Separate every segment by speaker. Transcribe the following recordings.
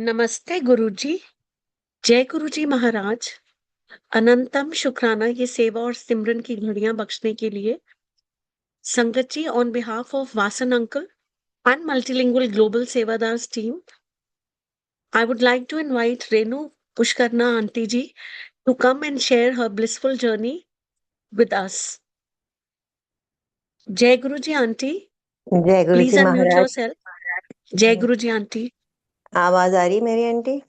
Speaker 1: नमस्ते गुरुजी। जय गुरुजी महाराज। अनंतम शुक्राना ये सेवा और सिमरन की घड़ियां बख्शने के लिए। संगत जी, on behalf of Vasan uncle and multilingual global Sevadars team, I would like to invite Renu Pushkarna Auntie ji to come and share her blissful journey with us. Jai Guruji Auntie,
Speaker 2: जय गुरु
Speaker 1: please
Speaker 2: ji
Speaker 1: unmute
Speaker 2: Maharaj.
Speaker 1: yourself. Jai Guruji Auntie.
Speaker 2: आवाज आ रही मेरी aunty?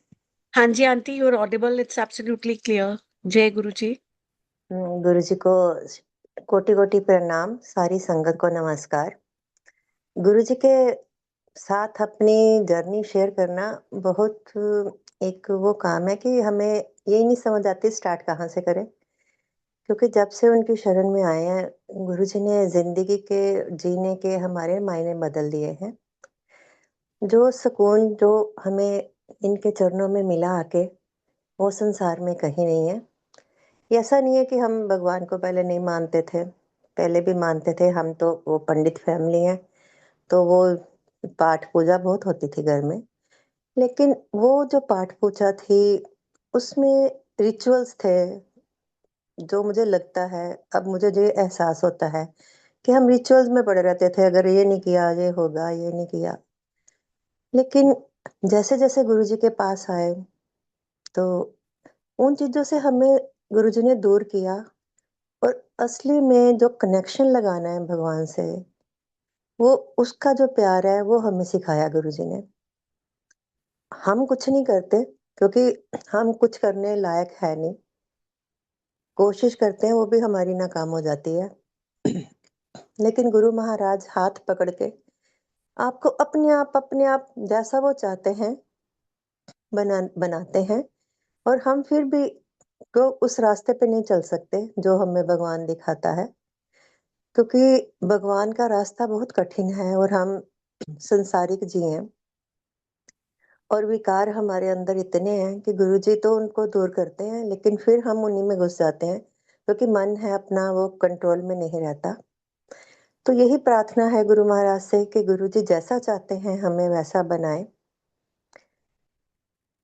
Speaker 1: हाँ जी aunty, you're audible. It's absolutely clear. जय गुरुजी।
Speaker 2: गुरु जी को कोटि कोटि प्रणाम, सारी संगत को नमस्कार। गुरु जी के साथ अपनी जर्नी शेयर करना बहुत एक वो काम है कि हमें यही नहीं समझ आती स्टार्ट कहाँ से करें, क्योंकि जब से उनकी शरण में आए हैं गुरु जी ने जिंदगी के जीने के हमारे मायने बदल दिए हैं। जो सुकून जो हमें इनके चरणों में मिला आके, वो संसार में कहीं नहीं है। ये ऐसा नहीं है कि हम भगवान को पहले नहीं मानते थे, पहले भी मानते थे। हम तो वो पंडित फैमिली हैं, तो वो पाठ पूजा बहुत होती थी घर में। लेकिन वो जो पाठ पूजा थी, उसमें रिचुअल्स थे, जो मुझे लगता है, अब मुझे जो एहसास होता है कि हम रिचुअल्स में पड़े रहते थे, अगर ये नहीं किया ये होगा, ये नहीं किया। लेकिन जैसे-जैसे गुरुजी के पास आए, तो उन चीज़ों से हमें गुरुजी ने दूर किया और असली में जो कनेक्शन लगाना है भगवान से, वो उसका जो प्यार है, वो हमें सिखाया गुरुजी ने। हम कुछ नहीं करते, क्योंकि हम कुछ करने लायक है नहीं। कोशिश करते हैं, वो भी हमारी नाकाम हो जाती है। लेकिन गुरु महाराज हाथ पकड़ के आपको अपने आप जैसा वो चाहते हैं, बनाते हैं। और हम फिर भी तो उस रास्ते पे नहीं चल सकते जो हमें भगवान दिखाता है, क्योंकि भगवान का रास्ता बहुत कठिन है और हम संसारिक जी हैं और विकार हमारे अंदर इतने हैं कि गुरुजी तो उनको दूर करते हैं, लेकिन फिर हम उन्हीं में घुस जाते हैं, क्योंकि मन है अपना वो कंट्रोल में नहीं रहता। तो यही प्रार्थना है गुरु महाराज से कि गुरुजी जैसा चाहते हैं हमें वैसा बनाए।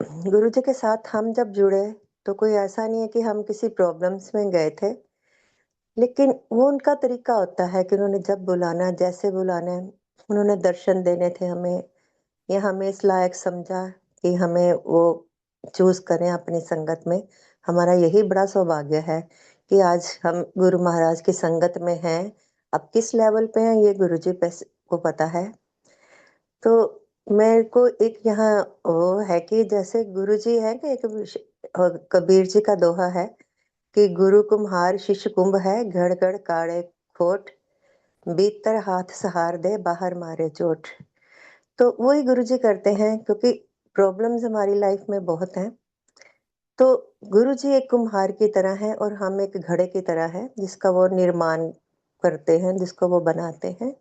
Speaker 2: गुरुजी के साथ हम जब जुड़े, तो कोई ऐसा नहीं है कि हम किसी प्रॉब्लम्स में गए थे, लेकिन वो उनका तरीका होता है कि उन्होंने जब बुलाना, जैसे बुलाना है, उन्होंने दर्शन देने थे हमें, या हमें इस लायक समझा कि हमें वो चूज़ करें अपनी संगत में। हमारा यही बड़ा सौभाग्य है कि आज हम गुरु महाराज की संगत में हैं। अब किस लेवल पे हैं, ये गुरुजी को पता है। तो मेरे को एक यहाँ वो है कि जैसे गुरुजी है कि कबीर जी का दोहा है कि गुरु कुम्हार शिष्य कुंभ है, घड़ घड़ काढ़े खोट, भीतर हाथ सहार दे बाहर मारे चोट। तो वही गुरुजी करते हैं, क्योंकि प्रॉब्लम्स हमारी लाइफ में बहुत हैं। तो गुरुजी एक कुम्हार की तरह हैं और हम एक घड़े की तरह हैं, जिसका वो निर्माण करते हैं, जिसको वो बनाते हैं।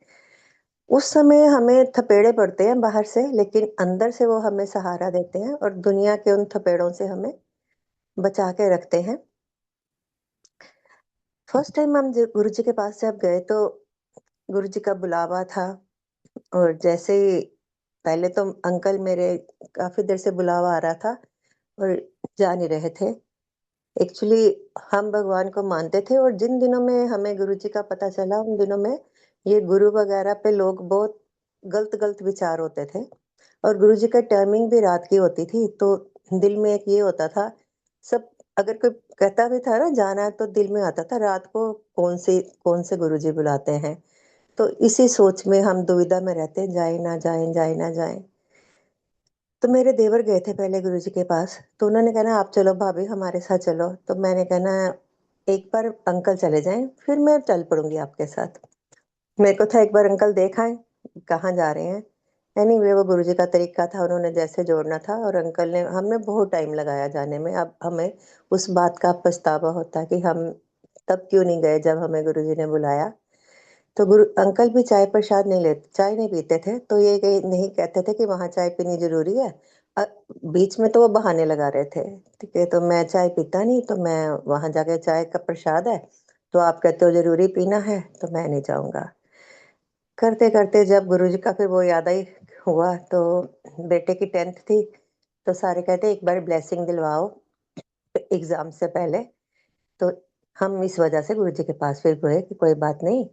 Speaker 2: उस समय हमें थपेड़े पड़ते हैं बाहर से, लेकिन अंदर से वो हमें सहारा देते हैं और दुनिया के उन थपेड़ों से हमें बचा के रखते हैं। फर्स्ट टाइम हम गुरुजी के पास जब गए, तो गुरुजी का बुलावा था। और जैसे ही पहले तो अंकल मेरे काफ़ी देर से बुलावा आ रहा था और जा नहीं रहे थे। एक्चुअली हम भगवान को मानते थे और जिन दिनों में हमें गुरुजी का पता चला, उन दिनों में ये गुरु वगैरह पे लोग बहुत गलत-गलत विचार होते थे और गुरुजी का टाइमिंग भी रात की होती थी, तो दिल में एक ये होता था, सब अगर कोई कहता भी था ना जाना है, तो दिल में आता था रात को कौन से गुरुजी बुलाते हैं। तो इसी सोच में हम दुविधा में रहते हैं, जाएँ ना जाएँ, जाएँ ना जाएँ। तो मेरे देवर गए थे पहले गुरुजी के पास, तो उन्होंने कहा ना आप चलो भाभी हमारे साथ चलो, तो मैंने कहा ना एक बार अंकल चले जाएँ, फिर मैं चल पड़ूँगी आपके साथ। मेरे को था एक बार अंकल देख आएँ, कहाँ जा रहे हैं। एनीवे वो गुरुजी का तरीका था, उन्होंने जैसे जोड़ना था और अंकल ने हमें बहुत टाइम लगाया जाने में। अब हमें उस बात का पछतावा होता है कि हम तब क्यों नहीं गए जब हमें गुरुजी ने बुलाया। तो गुरु अंकल भी चाय नहीं पीते थे, तो ये कहीं नहीं कहते थे कि वहाँ चाय पीनी ज़रूरी है। अ, बीच में तो वो बहाने लगा रहे थे, ठीक है, तो मैं चाय पीता नहीं, तो मैं वहाँ जाके चाय का प्रसाद है, तो आप कहते हो ज़रूरी पीना है, तो मैं नहीं जाऊँगा। करते-करते जब गुरुजी का फिर वो याद आई हुआ, तो बेटे की 10th थी, तो सारे कहते एक बार ब्लेसिंग दिलवाओ एग्जाम से पहले। तो हम इस वजह से गुरुजी के पास फिर गए कि कोई बात नहीं,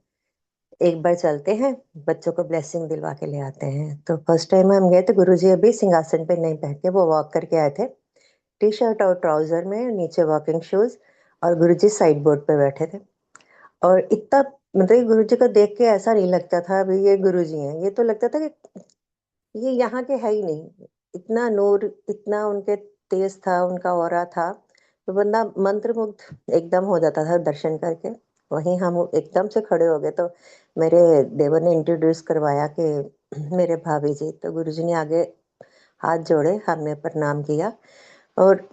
Speaker 2: एक बार चलते हैं, बच्चों को ब्लेसिंग दिलवा के ले आते हैं। तो फर्स्ट टाइम हम गए तो गुरुजी अभी सिंहासन पे नहीं बैठ के वो वॉक करके आए थे, टी शर्ट और ट्राउजर में, नीचे वॉकिंग शूज, और गुरुजी साइड बोर्ड पे बैठे थे। और इतना मतलब गुरुजी को देख के ऐसा नहीं लगता था अभी ये गुरुजी हैं, ये तो लगता था कि ये यहाँ के है ही नहीं। इतना नूर, इतना उनके तेज था, उनका ऑरा था, तो बंदा मंत्रमुग्ध एकदम हो जाता था दर्शन करके। वहीं हम एकदम से खड़े हो गए, तो मेरे देवर ने इंट्रोड्यूस करवाया कि मेरे भाभी जी। तो गुरुजी ने आगे हाथ जोड़े, हमने प्रणाम किया, और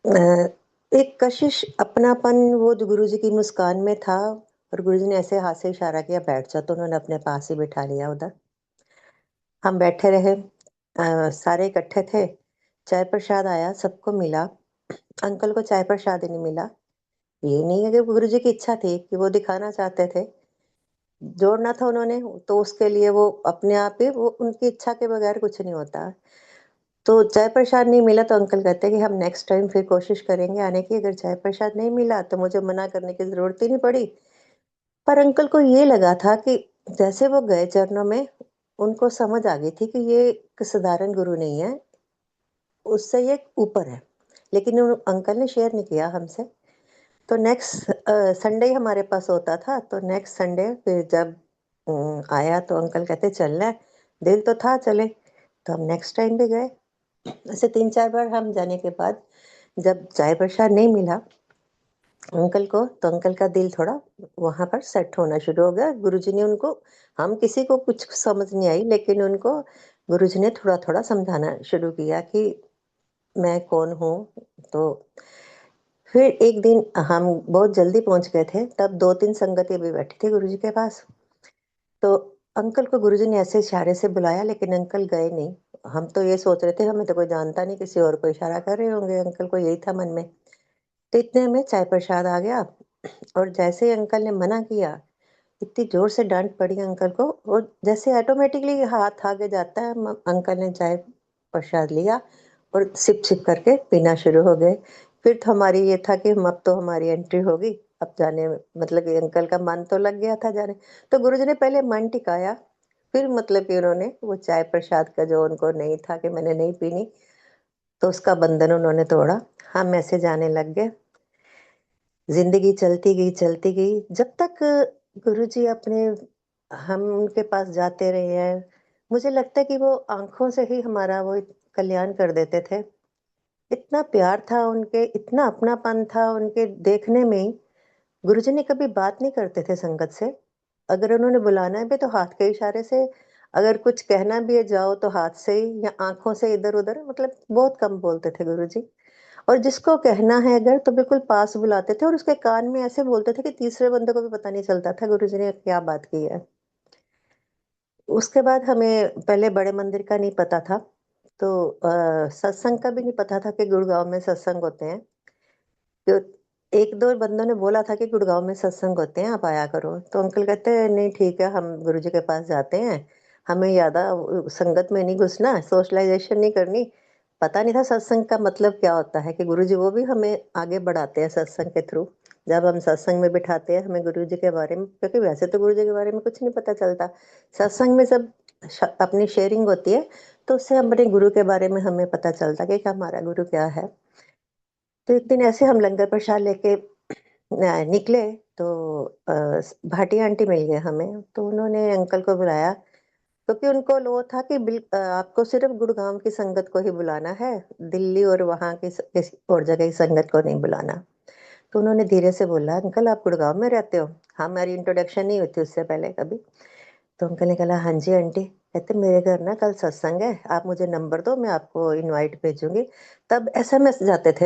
Speaker 2: अ, एक कशिश अपनापन वो जो गुरुजी की मुस्कान में था। और गुरुजी ने ऐसे हाथ से इशारा किया बैठ जाओ, तो उन्होंने अपने पास ही बिठा लिया उधर। हम बैठे रहे, सारे इकट्ठे थे, चाय प्रसाद आया, सबको मिला। अंकल को चाय प्रसाद ही नहीं मिला। ये नहीं है कि गुरुजी की इच्छा थी कि वो दिखाना चाहते थे, जोड़ना था उन्होंने, तो उसके लिए वो अपने आप ही, वो उनकी इच्छा के बगैर कुछ नहीं होता। तो चाय प्रसाद नहीं मिला तो अंकल कहते कि हम नेक्स्ट टाइम फिर कोशिश करेंगे आने की, अगर चाय प्रसाद नहीं मिला तो मुझे मना करने की ज़रूरत ही नहीं पड़ी। पर अंकल को ये लगा था कि जैसे वो गए चरणों में, उनको समझ आ गई थी कि ये एक साधारण गुरु नहीं है, उससे ये ऊपर है। लेकिन उन अंकल ने शेयर नहीं किया हमसे। तो नेक्स्ट संडे हमारे पास होता था, तो नेक्स्ट संडे फिर जब आया तो अंकल कहते चलना है, दिल तो था चले। तो हम नेक्स्ट टाइम भी गए। ऐसे 3-4 बार हम जाने के बाद जब चाय प्रसाद नहीं मिला अंकल को, तो अंकल का दिल थोड़ा वहाँ पर सेट होना शुरू हो गया। गुरुजी ने उनको, हम किसी को कुछ समझ नहीं आई, लेकिन उनको गुरुजी ने थोड़ा-थोड़ा समझाना शुरू किया कि मैं कौन हूँ। तो फिर एक दिन हम बहुत जल्दी पहुँच गए थे, तब 2-3 संगतें भी बैठी थी गुरुजी के पास। तो अंकल को गुरुजी ने ऐसे इशारे से बुलाया, लेकिन अंकल गए नहीं। हम तो ये सोच रहे थे हमें तो कोई जानता नहीं, किसी और को इशारा कर रहे होंगे, अंकल को यही था मन में। तो इतने में चाय प्रसाद आ गया, और जैसे ही अंकल ने मना किया, इतनी ज़ोर से डाँट पड़ी अंकल को, और जैसे ऑटोमेटिकली हाथ आगे जाता है, म अंकल ने चाय प्रसाद लिया और सिप-सिप करके पीना शुरू हो गए। फिर तो हमारी ये था कि अब तो हमारी एंट्री होगी, अब जाने मतलब कि अंकल का मन तो लग गया था जाने। तो गुरुजी ने पहले मन टिकाया, फिर मतलब कि उन्होंने वो चाय प्रसाद का जो उनको नहीं था कि मैंने नहीं पीनी, तो उसका बंधन उन्होंने तोड़ा। हम ऐसे जाने लग गए। ज़िंदगी चलती गई, जब तक गुरुजी अपने, हम उनके पास जाते रहे हैं, मुझे लगता है कि वो आँखों से ही हमारा वो कल्याण कर देते थे। इतना प्यार था उनके, इतना अपनापन था उनके देखने में ही। गुरुजी ने कभी बात नहीं करते थे संगत से। अगर उन्होंने बुलाना है भी तो हाथ के इशारे से, अगर कुछ कहना भी है जाओ तो हाथ से ही या आँखों से इधर-उधर, मतलब बहुत कम बोलते थे गुरुजी। और जिसको कहना है अगर तो बिल्कुल पास बुलाते थे, और उसके कान में ऐसे बोलते थे कि तीसरे बंदे को भी पता नहीं चलता था गुरुजी ने क्या बात की है। उसके बाद हमें पहले बड़े मंदिर का नहीं पता था, तो सत्संग का भी नहीं पता था कि गुड़गाँव में सत्संग होते हैं। तो 1-2 बंदों ने बोला था कि गुड़गाँव में सत्संग होते हैं, आप आया करो। तो अंकल कहते हैं, "नहीं ठीक है, हम गुरुजी के पास जाते हैं। हमें ज़्यादा संगत में नहीं घुसना, सोशलाइज़ेशन नहीं करनी।" पता नहीं था सत्संग का मतलब क्या होता है, कि गुरुजी वो भी हमें आगे बढ़ाते हैं सत्संग के थ्रू। जब हम सत्संग में बिठाते हैं हमें गुरुजी के बारे में, क्योंकि वैसे तो गुरुजी के बारे में कुछ नहीं पता चलता। सत्संग में जब अपनी शेयरिंग होती है, तो उससे अपने गुरु के बारे में हमें पता चलता है कि हमारा गुरु क्या है। तो एक दिन ऐसे हम लंगर प्रसाद लेके निकले, तो भाटी आंटी मिल गए हमें, तो उन्होंने अंकल को बुलाया, क्योंकि उनको वो था कि आपको सिर्फ गुड़गांव की संगत को ही बुलाना है, दिल्ली और वहाँ की किसी और जगह की संगत को नहीं बुलाना। तो उन्होंने धीरे से बोला, अंकल आप गुड़गांव में रहते हो? हमारी इंट्रोडक्शन नहीं हुई थी उससे पहले कभी। तो अंकल ने कहा, हाँ जी आंटी। कहते मेरे घर ना कल सत्संग है, आप मुझे नंबर दो, मैं आपको इनवाइट भेजूंगी। तब एसएमएस जाते थे,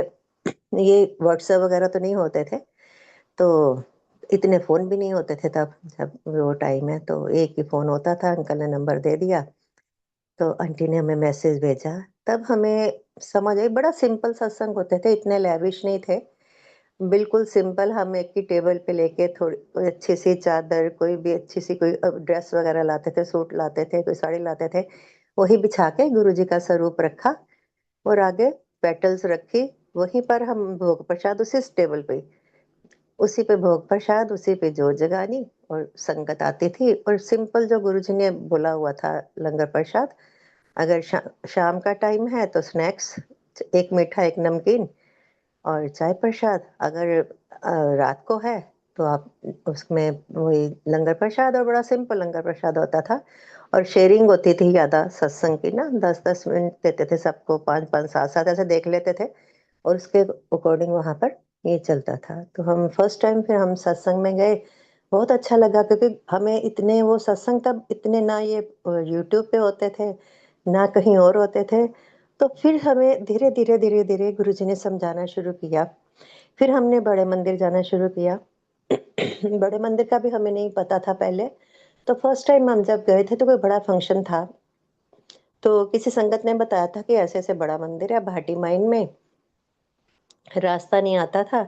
Speaker 2: ये व्हाट्सएप वगैरह तो नहीं होते थे। तो इतने फ़ोन भी नहीं होते थे तब, जब वो टाइम है, तो एक ही फ़ोन होता था, अंकल ने नंबर दे दिया, तो आंटी ने हमें मैसेज भेजा। तब हमें समझ आई, बड़ा सिंपल सत्संग होते थे, इतने लैविश नहीं थे, बिल्कुल सिंपल। हम एक ही टेबल पे लेके थोड़ी कोई अच्छी-सी चादर, कोई भी अच्छी-सी कोई ड्रेस वगैरह लाते थे, सूट लाते थे, कोई साड़ी लाते थे, वही बिछा के गुरुजी का स्वरूप रखा, और आगे पेटल्स रखी, वहीं पर हम भोग प्रसाद उसी टेबल पे, उसी पे भोग प्रसाद, उसी पे जोत जगानी, और संगत आती थी। और सिंपल जो गुरुजी ने बोला हुआ था लंगर प्रसाद, अगर शाम का टाइम है तो स्नैक्स, एक मीठा एक नमकीन और चाय प्रसाद। अगर रात को है तो आप उसमें वही लंगर प्रसाद, और बड़ा सिंपल लंगर प्रसाद होता था। और शेयरिंग होती थी ज्यादा सत्संग की ना, 10-10 मिनट देते थे सबको, 5-5 7-7 ऐसे देख लेते थे, और उसके अकॉर्डिंग वहां पर ये चलता था। तो हम फर्स्ट टाइम फिर हम सत्संग में गए, बहुत अच्छा लगा, क्योंकि हमें इतने वो सत्संग तब इतने ना ये यूट्यूब पे होते थे, ना कहीं और होते थे। तो फिर हमें धीरे धीरे धीरे धीरे गुरुजी ने समझाना शुरू किया। फिर हमने बड़े मंदिर जाना शुरू किया। बड़े मंदिर का भी हमें नहीं पता था पहले। तो फर्स्ट टाइम हम जब गए थे तो कोई बड़ा फंक्शन था, तो किसी संगत ने बताया था कि ऐसे ऐसे बड़ा मंदिर है भाटी माइन में, रास्ता नहीं आता था।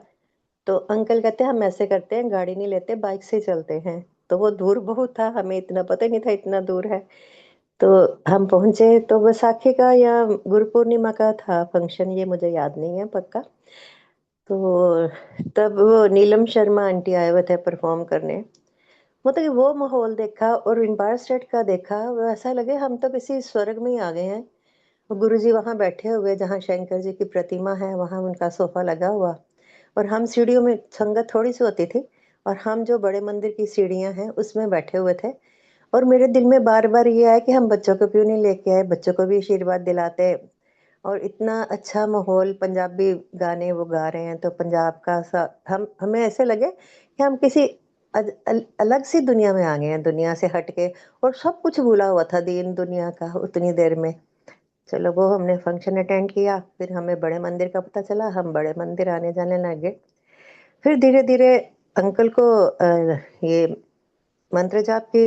Speaker 2: तो अंकल कहते हम ऐसे करते हैं, गाड़ी नहीं लेते, बाइक से ही चलते हैं। तो वो दूर बहुत था, हमें इतना पता ही नहीं था इतना दूर है। तो हम पहुंचे, तो बैसाखी का या गुरु पूर्णिमा का था फंक्शन, ये मुझे याद नहीं है पक्का। तो तब वो नीलम शर्मा आंटी आए हुए थे परफॉर्म करने। मतलब कि वो माहौल देखा और एम्पायर स्टेट का देखा, वो ऐसा लगे हम तो किसी स्वर्ग में ही आ गए हैं। गुरु जी वहां बैठे हुए, जहाँ शंकर जी की प्रतिमा है वहां उनका सोफा लगा हुआ, और हम सीढ़ियों में, संगत थोड़ी सी होती थी, और हम जो बड़े मंदिर की सीढ़ियां हैं उसमें बैठे हुए थे। और मेरे दिल में बार बार ये आया कि हम बच्चों को क्यों नहीं लेके आए, बच्चों को भी आशीर्वाद दिलाते। और इतना अच्छा माहौल, पंजाबी गाने वो गा रहे हैं, तो पंजाब का सा हम, हमें ऐसे लगे कि हम किसी अलग सी दुनिया में आ गए हैं, दुनिया से हट के। और सब कुछ भूला हुआ था दीन दुनिया का उतनी देर में। चलो वो हमने फंक्शन अटेंड किया, फिर हमें बड़े मंदिर का पता चला, हम बड़े मंदिर आने जाने लगे। फिर धीरे धीरे अंकल को ये मंत्र जाप की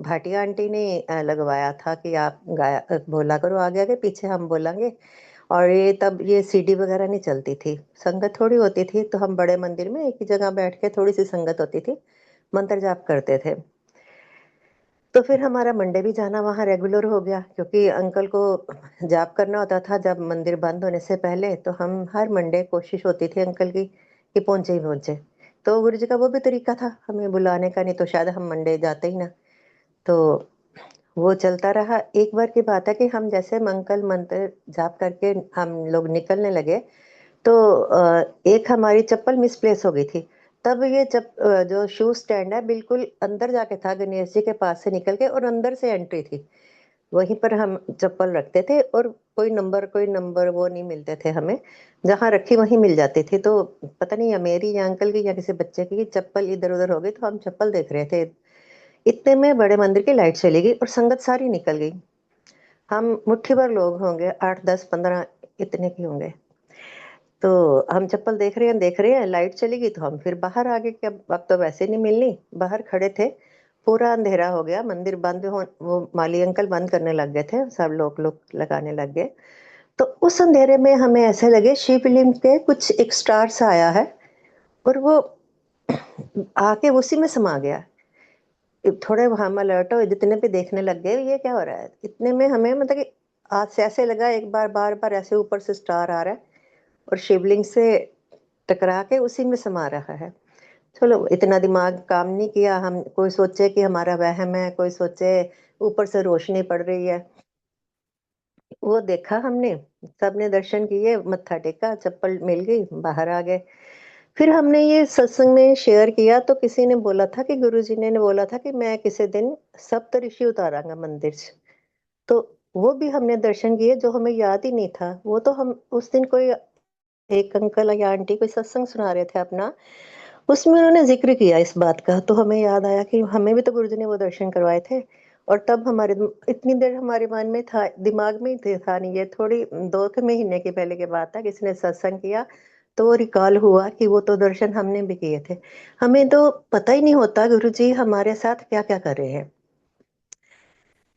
Speaker 2: भाटिया आंटी ने लगवाया था कि आप गाया बोला करो आगे आगे, पीछे हम बोलेंगे। और ये तब ये सीडी वगैरह नहीं चलती थी, संगत थोड़ी होती थी, तो हम बड़े मंदिर में एक ही जगह बैठ के, थोड़ी सी संगत होती थी, मंत्र जाप करते थे। तो फिर हमारा मंडे भी जाना वहाँ रेगुलर हो गया, क्योंकि अंकल को जाप करना होता था जब मंदिर बंद होने से पहले। तो हम हर मंडे कोशिश होती थी अंकल की कि पहुंचे ही पहुंचे। तो गुरु जी का वो भी तरीका था हमें बुलाने का, नहीं तो शायद हम मंडे जाते ही ना। तो वो चलता रहा। एक बार की बात है कि हम जैसे अंकल मंत्र जाप करके हम लोग निकलने लगे, तो एक हमारी चप्पल मिसप्लेस हो गई थी। तब ये जो शू स्टैंड है बिल्कुल अंदर जाके था, गणेश जी के पास से निकल के, और अंदर से एंट्री थी। वहीं पर हम चप्पल रखते थे, और कोई नंबर वो नहीं मिलते थे हमें, जहाँ रखी वहीं मिल जाती थी। तो पता नहीं या मेरी या अंकल की या किसी बच्चे की चप्पल इधर उधर हो गई, तो हम चप्पल देख रहे थे। इतने में बड़े मंदिर की लाइट चली गई और संगत सारी निकल गई। हम मुट्ठी भर लोग होंगे, 8 10 15 इतने की होंगे। तो हम चप्पल देख रहे हैं, लाइट चली गई, तो हम फिर बाहर आ गए कि अब तो वैसे नहीं मिलनी। बाहर खड़े थे, पूरा अंधेरा हो गया, मंदिर बंद हो, वो माली अंकल बंद करने लग गए थे, सब लोग लोग लगाने लग गए। तो उस अंधेरे में हमें ऐसे लगे शिवलिंग पे कुछ एक स्टार सा आया है, और वो आके उसी में समा गया। थोड़े हम अलर्ट हो, जितने पे देखने लग गए ये क्या हो रहा है। इतने में हमें मतलब कि आज से ऐसे लगा एक बार, बार बार ऐसे ऊपर से स्टार आ रहा है, और शिवलिंग से टकरा के उसी में समा रहा है। चलो इतना दिमाग काम नहीं किया, हम कोई सोचे कि हमारा वहम है, कोई सोचे ऊपर से रोशनी पड़ रही है। वो देखा हमने, सबने दर्शन किए, मत्था टेका, चप्पल मिल गई, बाहर आ गए। फिर हमने ये सत्संग में शेयर किया, तो किसी ने बोला था कि गुरुजी ने बोला था कि मैं किसी दिन सप्तऋषि उतारांगा मंदिर से। तो वो भी हमने दर्शन किए, जो हमें याद ही नहीं था। वो तो हम उस दिन कोई एक अंकल या आंटी कोई सत्संग सुना रहे थे अपना, उसमें उन्होंने जिक्र किया इस बात का, तो हमें याद आया कि हमें भी तो गुरुजी ने वो दर्शन करवाए थे। और तब हमारे इतनी देर हमारे मन में था, दिमाग में ही था नहीं, ये थोड़ी 2 महीने की पहले की बात है, किसी ने सत्संग किया, तो वो रिकॉल हुआ कि वो तो दर्शन हमने भी किए थे। हमें तो पता ही नहीं होता गुरुजी हमारे साथ क्या क्या कर रहे हैं।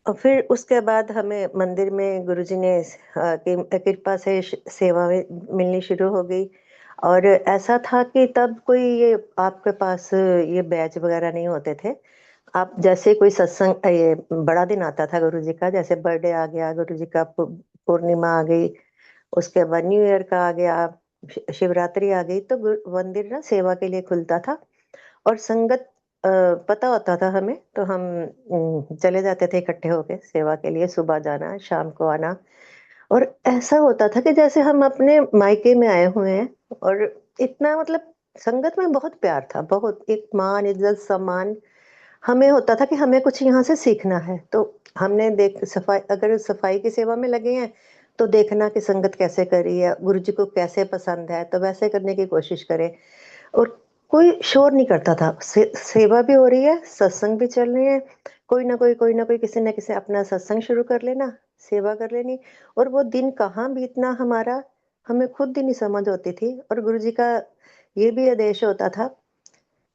Speaker 2: और फिर उसके बाद हमें मंदिर में गुरुजी ने की कृपा से सेवा मिलनी शुरू हो गई। और ऐसा था कि तब कोई ये आपके पास ये बैच वगैरह नहीं होते थे। आप जैसे कोई सत्संग ये बड़ा दिन आता था गुरुजी का, जैसे बर्थडे आ गया, गुरुजी का पूर्णिमा आ गई, उसके बाद न्यू ईयर का आ गया, शिवरात्रि आ गई, तो मंदिर ना सेवा के लिए खुलता था। और संगत पता होता था हमें, तो हम चले जाते थे इकट्ठे होके सेवा के लिए, सुबह जाना शाम को आना। और ऐसा होता था कि जैसे हम अपने मायके में आए हुए हैं। और इतना मतलब संगत में बहुत प्यार था, बहुत एक मान इज्जत सम्मान। हमें होता था कि हमें कुछ यहाँ से सीखना है, तो हमने देख सफाई, अगर सफाई की सेवा में लगे हैं तो देखना कि संगत कैसे कर रही है, गुरु जी को कैसे पसंद है, तो वैसे करने की कोशिश करें। और कोई शोर नहीं करता था, सेवा भी हो रही है, सत्संग भी चल रहे हैं, कोई ना कोई किसी न किसी अपना सत्संग शुरू कर लेना, सेवा कर लेनी। और वो दिन कहाँ बीतना हमारा, हमें खुद ही नहीं समझ होती थी। और गुरु जी का ये भी आदेश होता था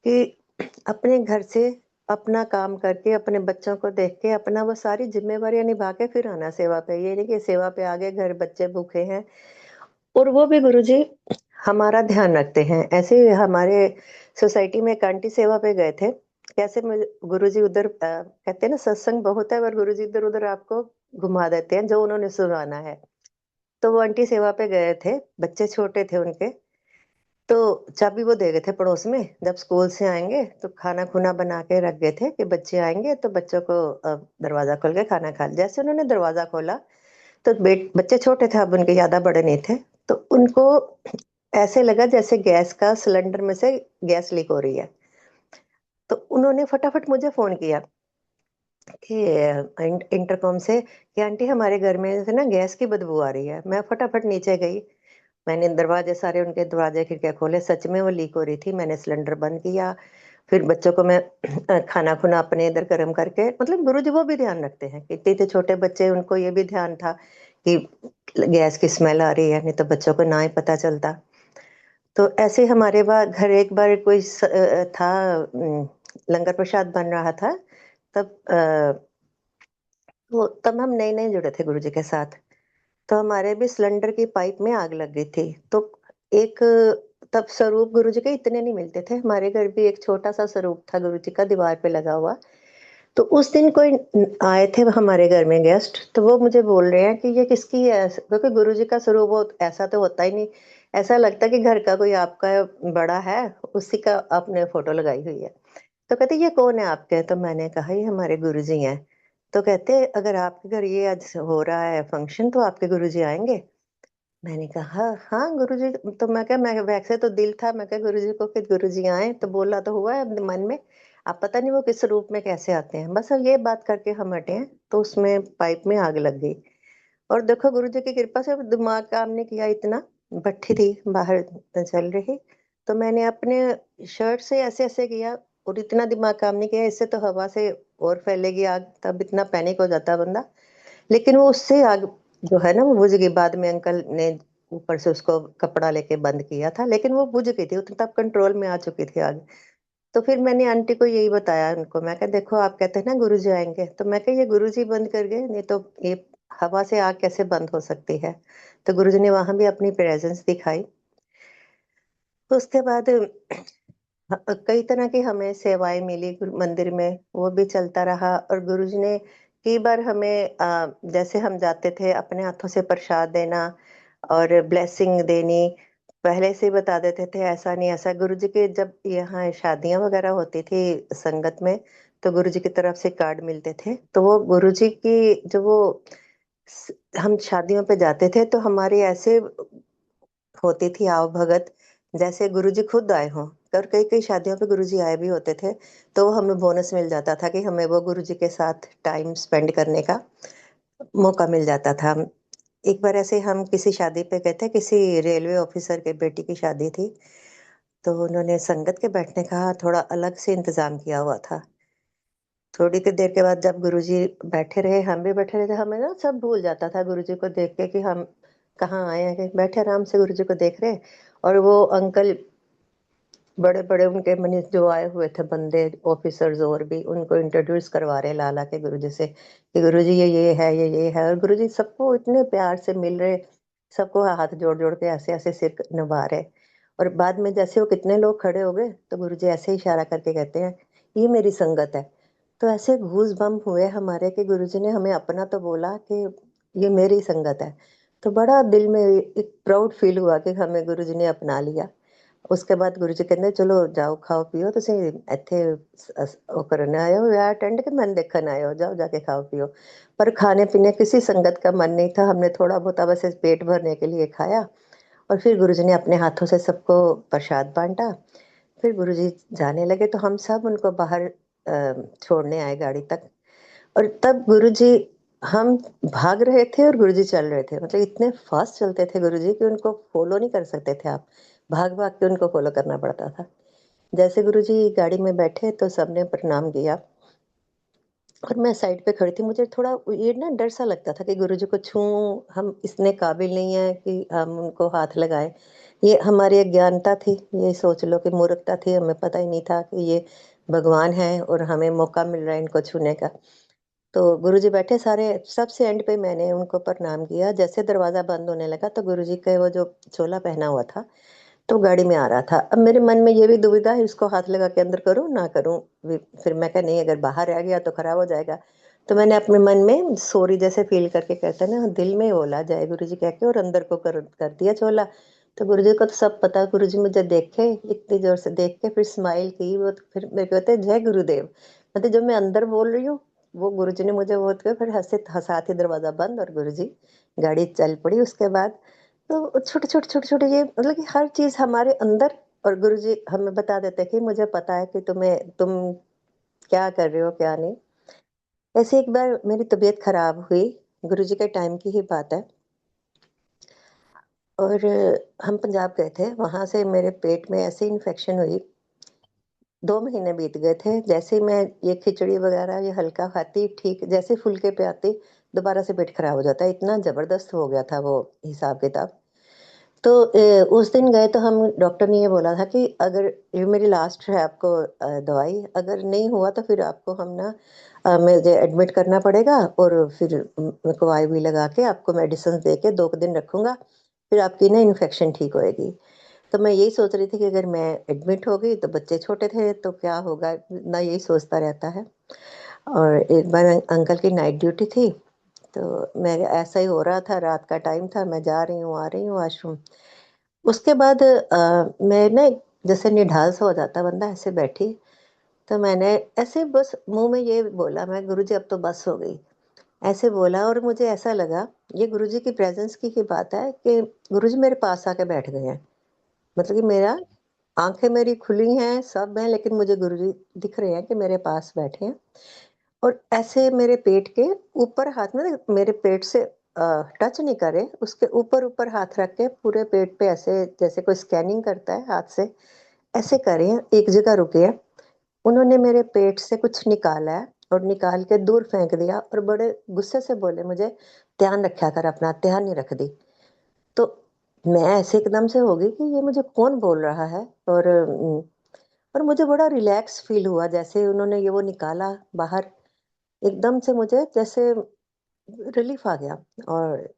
Speaker 2: कि अपने घर से अपना काम करके, अपने बच्चों को देख के, अपना वो सारी ज़िम्मेवारियाँ निभा के फिर आना सेवा पे। ये नहीं कि सेवा पे आ गए, घर बच्चे भूखे हैं। और वो भी गुरुजी हमारा ध्यान रखते हैं। ऐसे ही हमारे सोसाइटी में एक आंटी सेवा पे गए थे। कैसे मुझे गुरुजी उधर कहते हैं ना, सत्संग बहुत है, पर गुरुजी इधर-उधर आपको घुमा देते हैं, जो उन्होंने सुनाना है। तो वो आंटी सेवा पे गए थे, बच्चे छोटे थे उनके। तो चाबी वो दे गए थे पड़ोस में, जब स्कूल से आएँगे तो खाना-खुना बना के रख गए थे कि बच्चे आएँगे तो बच्चों को दरवाज़ा खोल के खाना खा जैसे उन्होंने दरवाज़ा खोला, तो बच्चे छोटे थे, अब उनके ज़्यादा बड़े नहीं थे, तो उनको ऐसे लगा जैसे गैस का सिलेंडर में से गैस लीक हो रही है। तो उन्होंने फटाफट मुझे फ़ोन किया कि इंटरकॉम से कि आंटी हमारे घर में से ना गैस की बदबू आ रही है। मैं फटाफट नीचे गई, मैंने दरवाजे सारे उनके दरवाजे खिड़कियाँ खोले, सच में वो लीक हो रही थी। मैंने सिलेंडर बंद किया, फिर बच्चों को मैं खाना-खुना अपने इधर गरम करके, मतलब गुरुजी वो भी ध्यान रखते हैं कि इतने-इतने छोटे बच्चे, उनको ये भी ध्यान था कि गैस की स्मेल आ रही है, नहीं तो बच्चों को ना ही पता चलता। तो ऐसे ही हमारे घर एक बार कोई था, लंगर प्रसाद बन रहा था, तब तब हम नए-नए जुड़े थे गुरुजी के साथ। तो हमारे भी सिलेंडर की पाइप में आग लग गई थी। तो एक तब स्वरूप गुरुजी के इतने नहीं मिलते थे। हमारे घर भी एक छोटा-सा स्वरूप था गुरुजी का दीवार पे लगा हुआ। तो उस दिन कोई आए थे हमारे घर में गेस्ट, तो वो मुझे बोल रहे हैं कि ये किसकी है? क्योंकि गुरुजी का स्वरूप वो ऐसा तो होता ही नहीं। ऐसा लगता है कि घर का कोई आपका बड़ा है, उसी का आपने फ़ोटो लगाई हुई है। तो कहते ये कौन है आपके? तो मैंने कहा ये हमारे गुरुजी हैं। तो कहते अगर आपके घर ये आज हो रहा है फंक्शन, तो आपके गुरुजी आएँगे? मैंने कहा, "हाँ, गुरुजी।" तो मैं वैसे तो दिल था, मैं कहा गुरुजी को कि गुरुजी आएँ, तो बोला तो हुआ है मन में, अब पता नहीं वो किस रूप में कैसे आते हैं। बस अब ये बात करके हम हटे हैं, तो उसमें पाइप में आग लग गई। और देखो गुरुजी की कृपा से दिमाग काम नहीं किया इतना, भट्ठी थी बाहर चल रही, तो मैंने अपने शर्ट से ऐसे-ऐसे किया और इतना दिमाग काम नहीं किया, इससे तो हवा से और फैलेगी आग, तब इतना पैनिक हो जाता बंदा। लेकिन वो उससे आग जो है ना वो बुझ गई, बाद में अंकल ने ऊपर से उसको कपड़ा लेके बंद किया था, लेकिन वो बुझ गई थी, तब कंट्रोल में आ चुकी थी आग। तो फिर मैंने आंटी को यही बताया उनको, मैं कहा देखो आप कहते हैं ना गुरुजी आएँगे, तो मैं कहा ये गुरुजी बंद कर गए, नहीं तो ये हवा से आग कैसे बंद हो सकती है? तो गुरुजी ने वहाँ भी अपनी प्रेज़ेंस दिखाई। तो उसके बाद कई तरह की हमें सेवाएँ मिली गुरु मंदिर में, वो भी चलता रहा। और गुरुजी ने कई बार हमें जैसे हम जाते थे अपने हाथों से प्रसाद देना और ब्लेसिंग देनी, पहले से ही बता देते थे ऐसा नहीं ऐसा। गुरुजी के जब यहाँ शादियाँ वगैरह होती थी संगत में, तो गुरुजी की तरफ से कार्ड मिलते थे। तो वो गुरुजी की जो वो स हम शादियों पे जाते थे तो हमारी ऐसे होती थी आवभगत, जैसे गुरुजी खुद आए हों। और कई-कई शादियों पे गुरुजी आए भी होते थे, तो हमें बोनस मिल जाता था कि हमें वो गुरुजी के साथ टाइम स्पेंड करने का मौका मिल जाता था। एक बार ऐसे हम किसी शादी पे गए थे, किसी रेलवे ऑफ़िसर के बेटी की शादी थी, तो उन्होंने संगत के बैठने का थोड़ा अलग से इंतज़ाम किया हुआ था। थोड़ी सी देर के बाद जब गुरुजी बैठे रहे, हम भी बैठे रहे थे, हमें ना सब भूल जाता था गुरुजी को देख के कि हम कहाँ आए हैं, कि बैठे आराम से गुरुजी को देख रहे। और वो अंकल बड़े-बड़े उनके मने जो आए हुए थे बंदे, ऑफिसर्स और भी उनको इंट्रोड्यूस करवा रहे ला-ला के गुरुजी से कि गुरुजी ये है, ये है। और गुरुजी सबको इतने प्यार से मिल रहे, सबको हाथ जोड़-जोड़ के ऐसे-ऐसे सिर नभा रहे। और बाद में जैसे वो कितने लोग खड़े हो गए, तो गुरुजी ऐसे ही इशारा करके कहते हैं, "ये मेरी संगत है।" तो ऐसे गूज़ बम्प हुए हमारे कि गुरुजी ने हमें अपना तो बोला कि ये मेरी संगत है। तो बड़ा दिल में एक प्राउड फील हुआ कि हमें गुरुजी ने अपना लिया। उसके बाद गुरुजी कहंदे चलो जाओ खाओ पियो तुसी ਇੱਥੇ ਉਹ ਕਰਨ आए हो या अटेंड के मन देखने आए हो, जाओ जाके खाओ पियो। पर खाने पीने किसी संगत का मन नहीं था, हमने थोड़ा बहुत बस पेट भरने के लिए खाया और फिर गुरुजी ने अपने हाथों से सबको प्रसाद बांटा। फिर गुरुजी जाने लगे तो हम सब उनको बाहर छोड़ने आए गाड़ी तक। और तब गुरुजी, हम भाग रहे थे और गुरुजी चल रहे थे, मतलब इतने फास्ट चलते थे गुरुजी कि उनको फॉलो नहीं कर सकते थे आप, भाग-भाग के उनको फॉलो करना पड़ता था। जैसे गुरुजी गाड़ी में बैठे तो सबने प्रणाम किया और मैं साइड पे खड़ी थी, मुझे थोड़ा ये ना डर सा लगता था कि गुरुजी को छूऊँ, हम इतने काबिल नहीं हैं कि हम उनको हाथ लगाएँ। ये हमारी अज्ञानता थी, ये सोच लो कि मूर्खता थी, हमें पता ही नहीं था कि ये भगवान हैं और हमें मौका मिल रहा है इनको छूने का। तो गुरुजी बैठे सारे, सबसे एंड पे मैंने उनको प्रणाम किया। जैसे दरवाज़ा बंद होने लगा तो गुरुजी के वो जो चोला पहना हुआ था, तो गाड़ी में आ रहा था। अब मेरे मन में ये भी दुविधा है, इसको हाथ लगा के अंदर करूँ, ना करूँ? फिर मैं कहा नहीं, अगर बाहर रह गया तो खराब हो जाएगा। तो मैंने अपने मन में सॉरी जैसे फ़ील करके, कहते हैं ना, दिल में बोला जय गुरुजी कह के और अंदर को कर दिया चोला। तो गुरुजी को तो सब पता, गुरुजी मुझे देखे, इतनी ज़ोर से देख के फिर स्माइल की, वो तो फिर मेरे को कहते हैं जय गुरुदेव। मतलब जो मैं अंदर बोल रही हूँ, वो गुरुजी ने मुझे बोल के फिर हँसाते दरवाज़ा बंद और गुरुजी, गाड़ी चल पड़ी उसके बाद। तो छोटे-छोटे ये मतलब कि हर चीज़ हमारे अंदर, और गुरुजी हमें बता देते हैं कि मुझे पता है कि तुम क्या कर रहे हो, क्या नहीं। ऐसे एक बार मेरी तबीयत खराब हुई, गुरुजी के टाइम की ही बात है और हम पंजाब गए थे, वहाँ से मेरे पेट में ऐसे इन्फेक्शन हुई, 2 महीने बीत गए थे। जैसे ही मैं ये खिचड़ी वगैरह ये हल्का खाती, ठीक जैसे फुल्के पे आती, दोबारा से पेट खराब हो जाता है, इतना ज़बरदस्त हो गया था वो हिसाब-किताब। तो उस दिन गए तो हम, डॉक्टर ने ये बोला था कि अगर ये मेरी लास्ट है आपको दवाई, अगर नहीं हुआ तो फिर आपको हम ना मुझे एडमिट करना पड़ेगा और फिर मेरे को आईवी लगा के आपको मेडिसिन दे के 2 दिन रखूँगा, फिर आपकी ना इन्फेक्शन ठीक होएगी। तो मैं यही सोच रही थी कि अगर मैं एडमिट हो गई तो बच्चे छोटे थे तो क्या होगा? ना यही सोचता रहता है। और एक बार अंकल की नाइट ड्यूटी थी, तो मैं, ऐसा ही हो रहा था, रात का टाइम था, मैं जा रही हूँ, आ रही हूँ वॉशरूम। उसके बाद मैं ना, जैसे निढाल सा हो जाता है बंदा, ऐसे बैठी, तो मैंने ऐसे बस मुँह में ये बोला मैं, गुरुजी अब तो बस हो गई। ऐसे बोला और मुझे ऐसा लगा, ये गुरुजी की प्रेज़ेंस की ही बात है कि गुरुजी मेरे पास आके बैठ गए हैं। मतलब कि मेरा, आँखें मेरी खुली हैं, सब हैं, लेकिन मुझे गुरुजी दिख रहे हैं कि मेरे पास बैठे हैं और ऐसे मेरे पेट के ऊपर हाथ में ना, मेरे पेट से टच नहीं करे, उसके ऊपर-ऊपर हाथ रख के पूरे पेट पे ऐसे, जैसे कोई स्कैनिंग करता है हाथ से, ऐसे करे हैं, एक जगह रुके हैं। उन्होंने मेरे पेट से कुछ निकाला है और निकाल के दूर फेंक दिया और बड़े गुस्से से बोले मुझे, "ध्यान रखा कर अपना, ध्यान नहीं रखती।" तो मैं ऐसे एकदम से हो गई कि ये मुझे कौन बोल रहा है? और मुझे बड़ा रिलैक्स फ़ील हुआ, जैसे उन्होंने ये वो निकाला बाहर, एकदम से मुझे जैसे रिलीफ आ गया और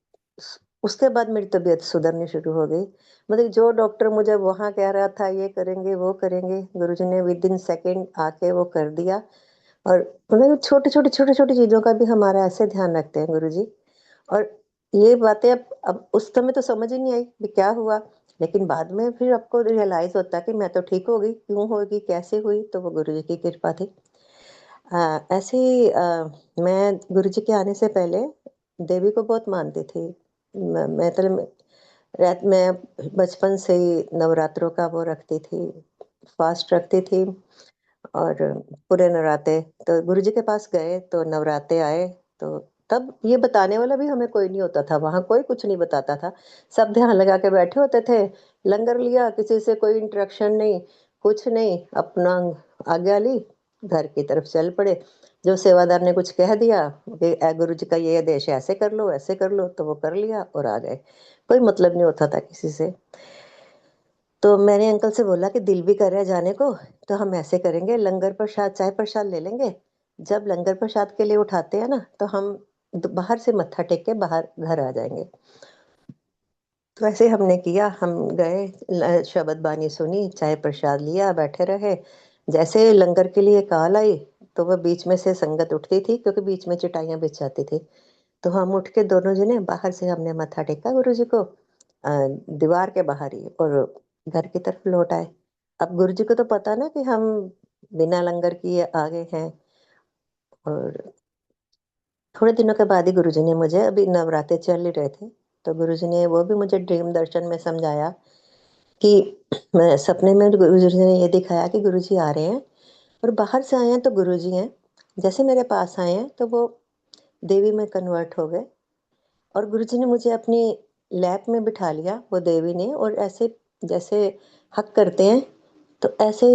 Speaker 2: उसके बाद मेरी तबीयत सुधरनी शुरू हो गई। मतलब जो डॉक्टर मुझे वहाँ कह रहा था ये करेंगे, वो करेंगे, गुरुजी ने विदिन सेकंड आके वो कर दिया। और मतलब छोटी-छोटी चीज़ों का भी हमारा ऐसे ध्यान रखते हैं गुरुजी। और ये बातें अब उस समय तो समझ ही नहीं आई कि क्या हुआ? लेकिन बाद में फिर आपको रियलाइज़ होता है कि मैं तो ठीक हो गई, क्यों होगी, कैसे हुई? तो वो गुरुजी की कृपा थी। ऐसे ही मैं गुरुजी के आने से पहले देवी को बहुत मानती थी। मैं मतलब रात में बचपन से ही नवरात्रों का वो रखती थी, फास्ट रखती थी और पूरे नवराते तो गुरुजी के पास गए तो नवराते आए, तो तब ये बताने वाला भी हमें कोई नहीं होता था, वहाँ कोई कुछ नहीं बताता था। सब ध्यान लगा के बैठे होते थे, लंगर लिया, किसी से कोई इंटरेक्शन नहीं, कुछ नहीं, अपना आज्ञा ली, घर की तरफ चल पड़े। जो सेवादार ने कुछ कह दिया कि गुरुजी का ये आदेश है, ऐसे कर लो, ऐसे कर लो, तो वो कर लिया और आ गए। कोई मतलब नहीं होता था किसी से। तो मैंने अंकल से बोला कि दिल भी कर रहा है जाने को, तो हम ऐसे करेंगे, लंगर प्रसाद, चाय प्रसाद ले लेंगे। जब लंगर प्रसाद के लिए उठाते हैं ना, तो हम बाहर से मत्था टेक के बाहर घर आ जाएँगे। तो ऐसे हमने किया, हम गए, शबद बानी सुनी, चाय प्रसाद लिया, बैठे रहे। जैसे लंगर के लिए कॉल आई, तो वो बीच में से संगत उठती थी क्योंकि बीच में चटाइयाँ बिछ जाती थी। तो हम उठ के दोनों जने बाहर से हमने मत्था टेका गुरुजी को, दीवार के बाहर ही, और घर की तरफ लौट आए। अब गुरुजी को तो पता ना कि हम बिना लंगर किए आगे हैं। और थोड़े दिनों के बाद ही गुरुजी ने मुझे, अभी नवरात्रे चल ही रहे थे, तो गुरुजी ने वो भी मुझे ड्रीम दर्शन में समझाया कि मैं सपने में गुरुजी ने ये दिखाया कि गुरुजी आ रहे हैं और बाहर से आए हैं तो गुरुजी हैं। जैसे मेरे पास आए हैं तो वो देवी में कन्वर्ट हो गए, और गुरुजी ने मुझे अपनी लैप में बिठा लिया, वो देवी ने, और ऐसे जैसे हक करते हैं, तो ऐसे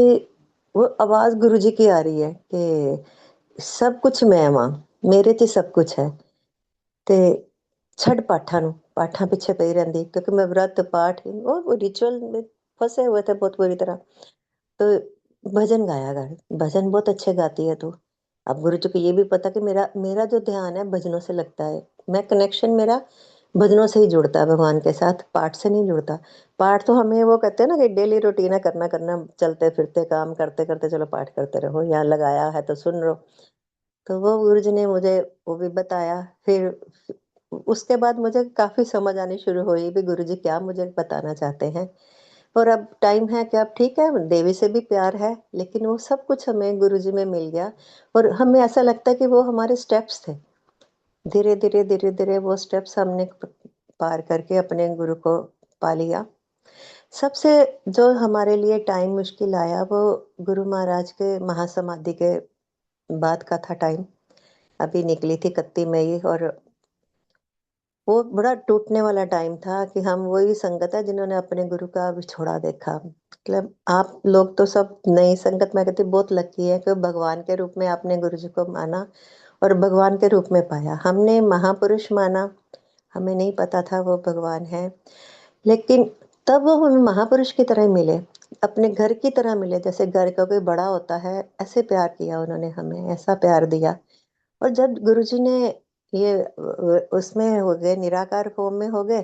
Speaker 2: वो आवाज़ गुरुजी की आ रही है कि सब कुछ मैं वां, मेरे 'ਚ ही सब कुछ है। ਤੇ ਛੱਡ ਪਾਠਾਂ ਨੂੰ, ਪਾਠਾਂ ਪਿੱਛੇ ਪਈ ਰਹਿੰਦੀ, क्योंकि मैं व्रत पाठ वो रिचुअल में फंसे हुए थे बहुत बुरी तरह। तो भजन गाया कर, भजन बहुत अच्छे गाती है तू। अब गुरु जी को ये भी पता कि मेरा मेरा जो ध्यान है भजनों से लगता है, मैं कनेक्शन मेरा भजनों से ही जुड़ता है भगवान के साथ, पाठ से नहीं जुड़ता। पाठ तो हमें वो कहते हैं ना कि डेली रूटीन है, करना करना, चलते फिरते काम करते करते चलो पाठ करते रहो, यहाँ लगाया है तो सुन रहो। तो वो गुरुजी ने मुझे वो भी बताया। फिर उसके बाद मुझे काफ़ी समझ आनी शुरू हुई भी गुरुजी क्या मुझे बताना चाहते हैं। और अब टाइम है कि अब ठीक है, देवी से भी प्यार है, लेकिन वो सब कुछ हमें गुरुजी में मिल गया, और हमें ऐसा लगता है कि वो हमारे स्टेप्स थे। धीरे-धीरे, धीरे-धीरे वो स्टेप्स हमने प पार करके अपने गुरु को पा लिया। सबसे जो हमारे लिए टाइम मुश्किल आया, वो गुरु महाराज के महासमाधि के बाद का था टाइम। अभी निकली थी 31 मई, और वो बड़ा टूटने वाला टाइम था कि हम वही संगत है जिन्होंने अपने गुरु का बिछोड़ा देखा। मतलब आप लोग तो सब नई संगत, मैं कहती हूँ बहुत लकी है कि भगवान के रूप में आपने गुरु जी को माना और भगवान के रूप में पाया। हमने महापुरुष माना, हमें नहीं पता था वो भगवान है, लेकिन तब वो हमें महापुरुष की तरह ही मिले, अपने घर की तरह मिले। जैसे घर का कोई बड़ा होता है, ऐसे प्यार किया उन्होंने हमें, ऐसा प्यार दिया। और जब गुरुजी ने ये उसमें हो गए, निराकार फॉर्म में हो गए,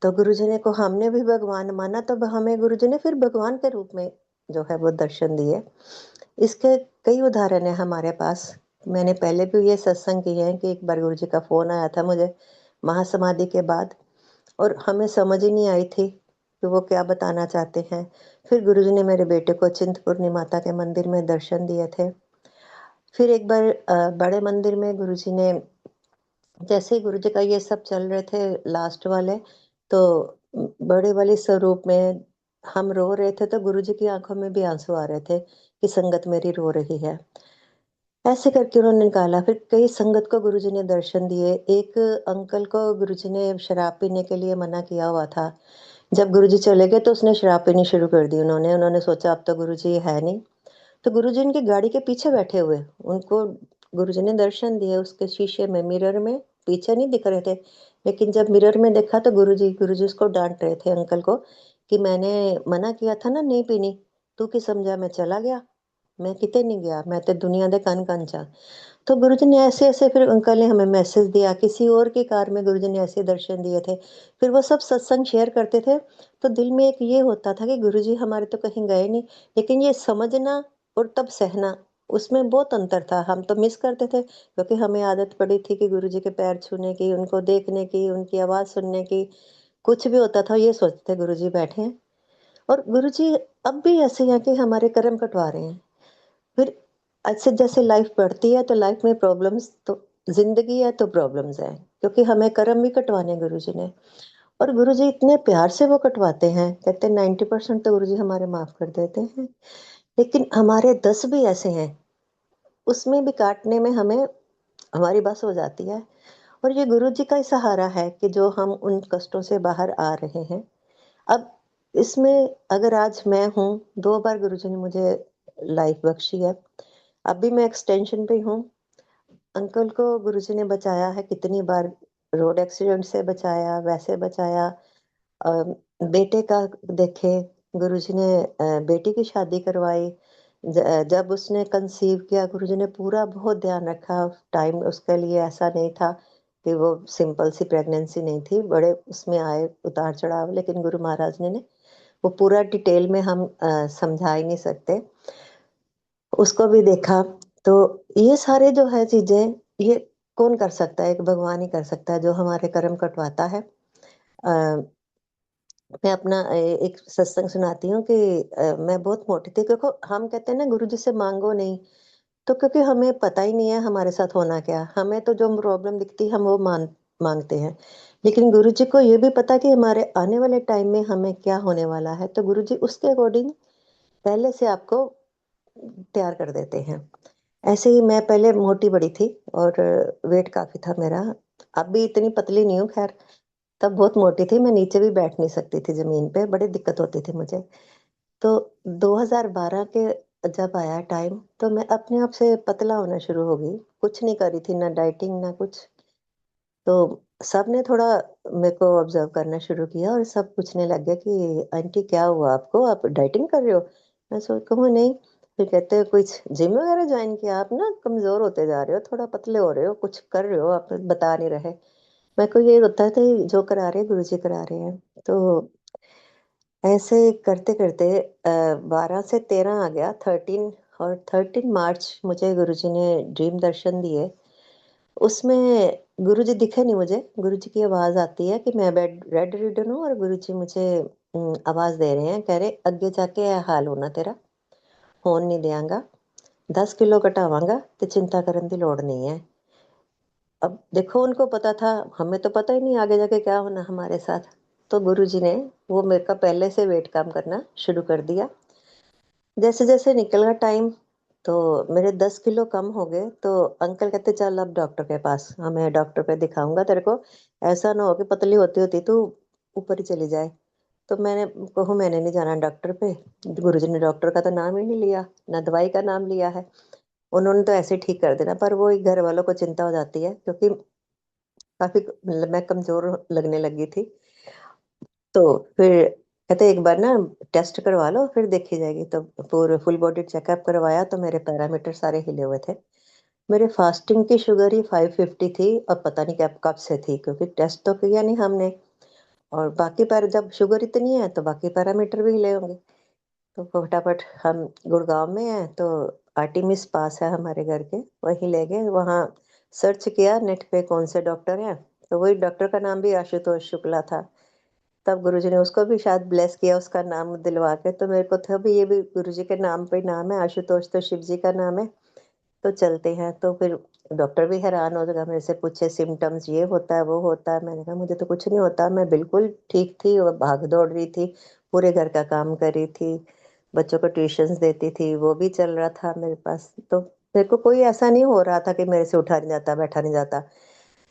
Speaker 2: तो गुरुजी ने को हमने भी भगवान माना, तो हमें गुरुजी ने फिर भगवान के रूप में जो है वो दर्शन दिए। इसके कई उदाहरण है हमारे पास। मैंने पहले भी ये सत्संग किए हैं कि एक बार गुरुजी का फोन आया था मुझे महासमाधि के बाद, और हमें समझ ही नहीं आई थी कि वो क्या बताना चाहते हैं। फिर गुरुजी ने मेरे बेटे को चिंतपूर्णी माता के मंदिर में दर्शन दिए थे। फिर एक बार बड़े मंदिर में गुरुजी ने, जैसे ही गुरुजी का ये सब चल रहे थे लास्ट वाले, तो बड़े वाले स्वरूप में हम रो रहे थे, तो गुरुजी की आंखों में भी आंसू आ रहे थे कि संगत मेरी रो रही है। ऐसे करके उन्होंने निकाला। फिर कई संगत को गुरुजी ने दर्शन दिए। एक अंकल को गुरुजी ने शराब पीने के लिए मना किया हुआ था। जब गुरुजी चले गए तो उसने शराब पीनी शुरू कर दी। उन्होंने सोचा अब तो गुरुजी है नहीं, तो गुरुजी उनकी गाड़ी के पीछे बैठे हुए, उनको गुरुजी ने दर्शन दिए उसके शीशे में, मिरर में, पीछे नहीं दिख रहे थे। लेकिन जब मिरर में देखा तो गुरुजी उसको डाँट रहे थे अंकल को कि मैंने मना किया था ना नहीं पीनी, तू की समझा मैं चला गया, मैं किते नहीं गया, मैं तो दुनिया दे कन-कन चा। तो गुरुजी ने ऐसे-ऐसे, फिर अंकल ने हमें मैसेज दिया, किसी और की कार में गुरुजी ने ऐसे दर्शन दिए थे। फिर वो सब सत्संग शेयर करते थे, तो दिल में एक ये होता था कि गुरुजी हमारे तो कहीं गए नहीं, लेकिन ये समझना और तब सहना, उसमें बहुत अंतर था। हम तो मिस करते थे क्योंकि हमें आदत पड़ी थी कि गुरुजी के पैर छूने की, उनको देखने की, उनकी आवाज़ सुनने की। कुछ भी होता था ये सोचते थे गुरुजी बैठे हैं, और गुरुजी अब भी ऐसे हैं कि हमारे कर्म कटवा रहे हैं। फिर ऐसे जैसे लाइफ बढ़ती है तो लाइफ में प्रॉब्लम्स तो, ज़िंदगी है तो प्रॉब्लम्स हैं, क्योंकि हमें कर्म भी कटवाने हैं गुरुजी ने। और गुरुजी इतने प्यार से वो कटवाते हैं, कहते हैं 90% तो गुरुजी हमारे माफ़ कर देते हैं। लेकिन हमारे 10 भी ऐसे हैं, उसमें भी काटने में हमें हमारी बस हो जाती है। और ये गुरुजी का ही सहारा है कि जो हम उन कष्टों से बाहर आ रहे हैं। अब इसमें अगर आज मैं हूँ, 2 बार गुरुजी ने मुझे लाइफ बख्शी है। अभी मैं एक्सटेंशन पे हूँ। अंकल को गुरुजी ने बचाया है कितनी बार, रोड एक्सीडेंट से बचाया, वैसे बचाया। अ, बेटे का देखे, गुरुजी ने बेटी की शादी करवाई। जब उसने कंसीव किया, गुरुजी ने पूरा बहुत ध्यान रखा। टाइम उसके लिए ऐसा नहीं था कि वो सिंपल सी प्रेगनेंसी नहीं थी, बड़े उसमें आए उतार-चढ़ाव, लेकिन गुरु महाराज ने वो पूरा डिटेल में हम समझा ही नहीं सकते। उसको भी देखा। तो ये सारे जो है चीज़ें, ये कौन कर सकता है? एक भगवान ही कर सकता है जो हमारे कर्म कटवाता है। अ, मैं अपना एक सत्संग सुनाती हूँ कि मैं बहुत मोटी थी। देखो, हम कहते हैं ना गुरु जी से मांगो नहीं, तो क्योंकि हमें पता ही नहीं है हमारे साथ होना क्या है। हमें तो जो प्रॉब्लम दिखती है हम वो मांगते हैं, लेकिन गुरु जी को ये भी पता कि हमारे आने वाले टाइम में हमें क्या होने वाला है, तो गुरु जी उसके अकॉर्डिंग पहले से आपको तैयार कर देते हैं। ऐसे ही मैं पहले मोटी बड़ी थी और वेट काफी था मेरा। अब भी इतनी पतली नहीं हूँ, खैर। तब बहुत मोटी थी, मैं नीचे भी बैठ नहीं सकती थी ज़मीन पे, बड़ी दिक्कत होती थी मुझे। तो 2012 के जब आया टाइम, तो मैं अपने आप से पतला होना शुरू हो गई। कुछ नहीं कर रही थी, ना डाइटिंग ना कुछ। तो सबने थोड़ा मेरे को ऑब्ज़र्व करना शुरू किया और सब पूछने लग गए कि आंटी क्या हुआ आपको? आप डाइटिंग कर रहे हो? मैं कहूँ नहीं। फिर कहते हैं कुछ जिम वगैरह जॉइन किया? आप ना कमज़ोर होते जा रहे हो, थोड़ा पतले हो रहे हो, कुछ कर रहे हो, आप बता नहीं रहे। मेरे को ये होता था जो करा रहे हैं गुरुजी करा रहे हैं। तो ऐसे करते-करते 12 से 13 आ गया, 13 और 13 मार्च मुझे गुरुजी ने ड्रीम दर्शन दिए। उसमें गुरुजी दिखे नहीं मुझे, गुरुजी की आवाज़ आती है कि मैं बेड रिडन हूँ और गुरुजी मुझे आवाज़ दे रहे हैं, कह रहे अगे जाके ਇਹ हाल होना तेरा, होन नहीं देंगा, 10 किलो घटावांगा ते चिंता करन दी लोड़ नहीं है। अब देखो उनको पता था, हमें तो पता ही नहीं आगे जाके क्या होना हमारे साथ। तो गुरुजी ने वो मेरे का पहले से वेट कम करना शुरू कर दिया। जैसे-जैसे निकला टाइम, तो मेरे 10 किलो कम हो गए, तो अंकल कहते चल अब डॉक्टर के पास, हाँ, मैं डॉक्टर पे दिखाऊँगा तेरे को, ऐसा ना हो कि पतली होती-होती तू ऊपर ही चली जाए। तो मैंने कहूँ मैंने नहीं जाना डॉक्टर पे, गुरुजी ने डॉक्टर का तो नाम ही नहीं लिया, ना दवाई का नाम लिया है। उन्होंने तो ऐसे ही ठीक कर देना, पर वो घर वालों को चिंता हो जाती है क्योंकि काफ़ी मतलब मैं कमज़ोर लगने लगी थी। तो फिर कहते एक बार ना टेस्ट करवा लो फिर देखी जाएगी। तो पूरे फुल बॉडी चेकअप करवाया तो मेरे पैरामीटर सारे हिले हुए थे। मेरे फास्टिंग की शुगर ही 550 थी और पता नहीं कब कब से थी, क्योंकि टेस्ट तो किया नहीं हमने। और बाकी जब शुगर इतनी है तो बाकी पैरामीटर भी हिले होंगे। तो फटाफट हम गुड़गाँव में हैं, तो आर्टेमिस पास है हमारे घर के, वहीं ले गए। वहाँ सर्च किया नेट पे कौन से डॉक्टर हैं, तो वही डॉक्टर का नाम भी आशुतोष शुक्ला था। तब गुरुजी ने उसको भी शायद ब्लेस किया उसका नाम दिलवा के, तो मेरे को था भी ये भी गुरुजी के नाम पे नाम है, आशुतोष तो शिव जी का नाम है, तो चलते हैं। तो फिर डॉक्टर भी हैरान हो गया, मेरे से पूछे सिम्पटम्स ये होता है, वो होता है। मैंने कहा मुझे तो कुछ नहीं होता, मैं बिल्कुल ठीक थी और भाग-दौड़ रही थी, पूरे घर का काम कर रही थी, बच्चों को ट्यूशन्स देती थी, वो भी चल रहा था मेरे पास। तो मेरे को कोई ऐसा नहीं हो रहा था कि मेरे से उठा नहीं जाता, बैठा नहीं जाता।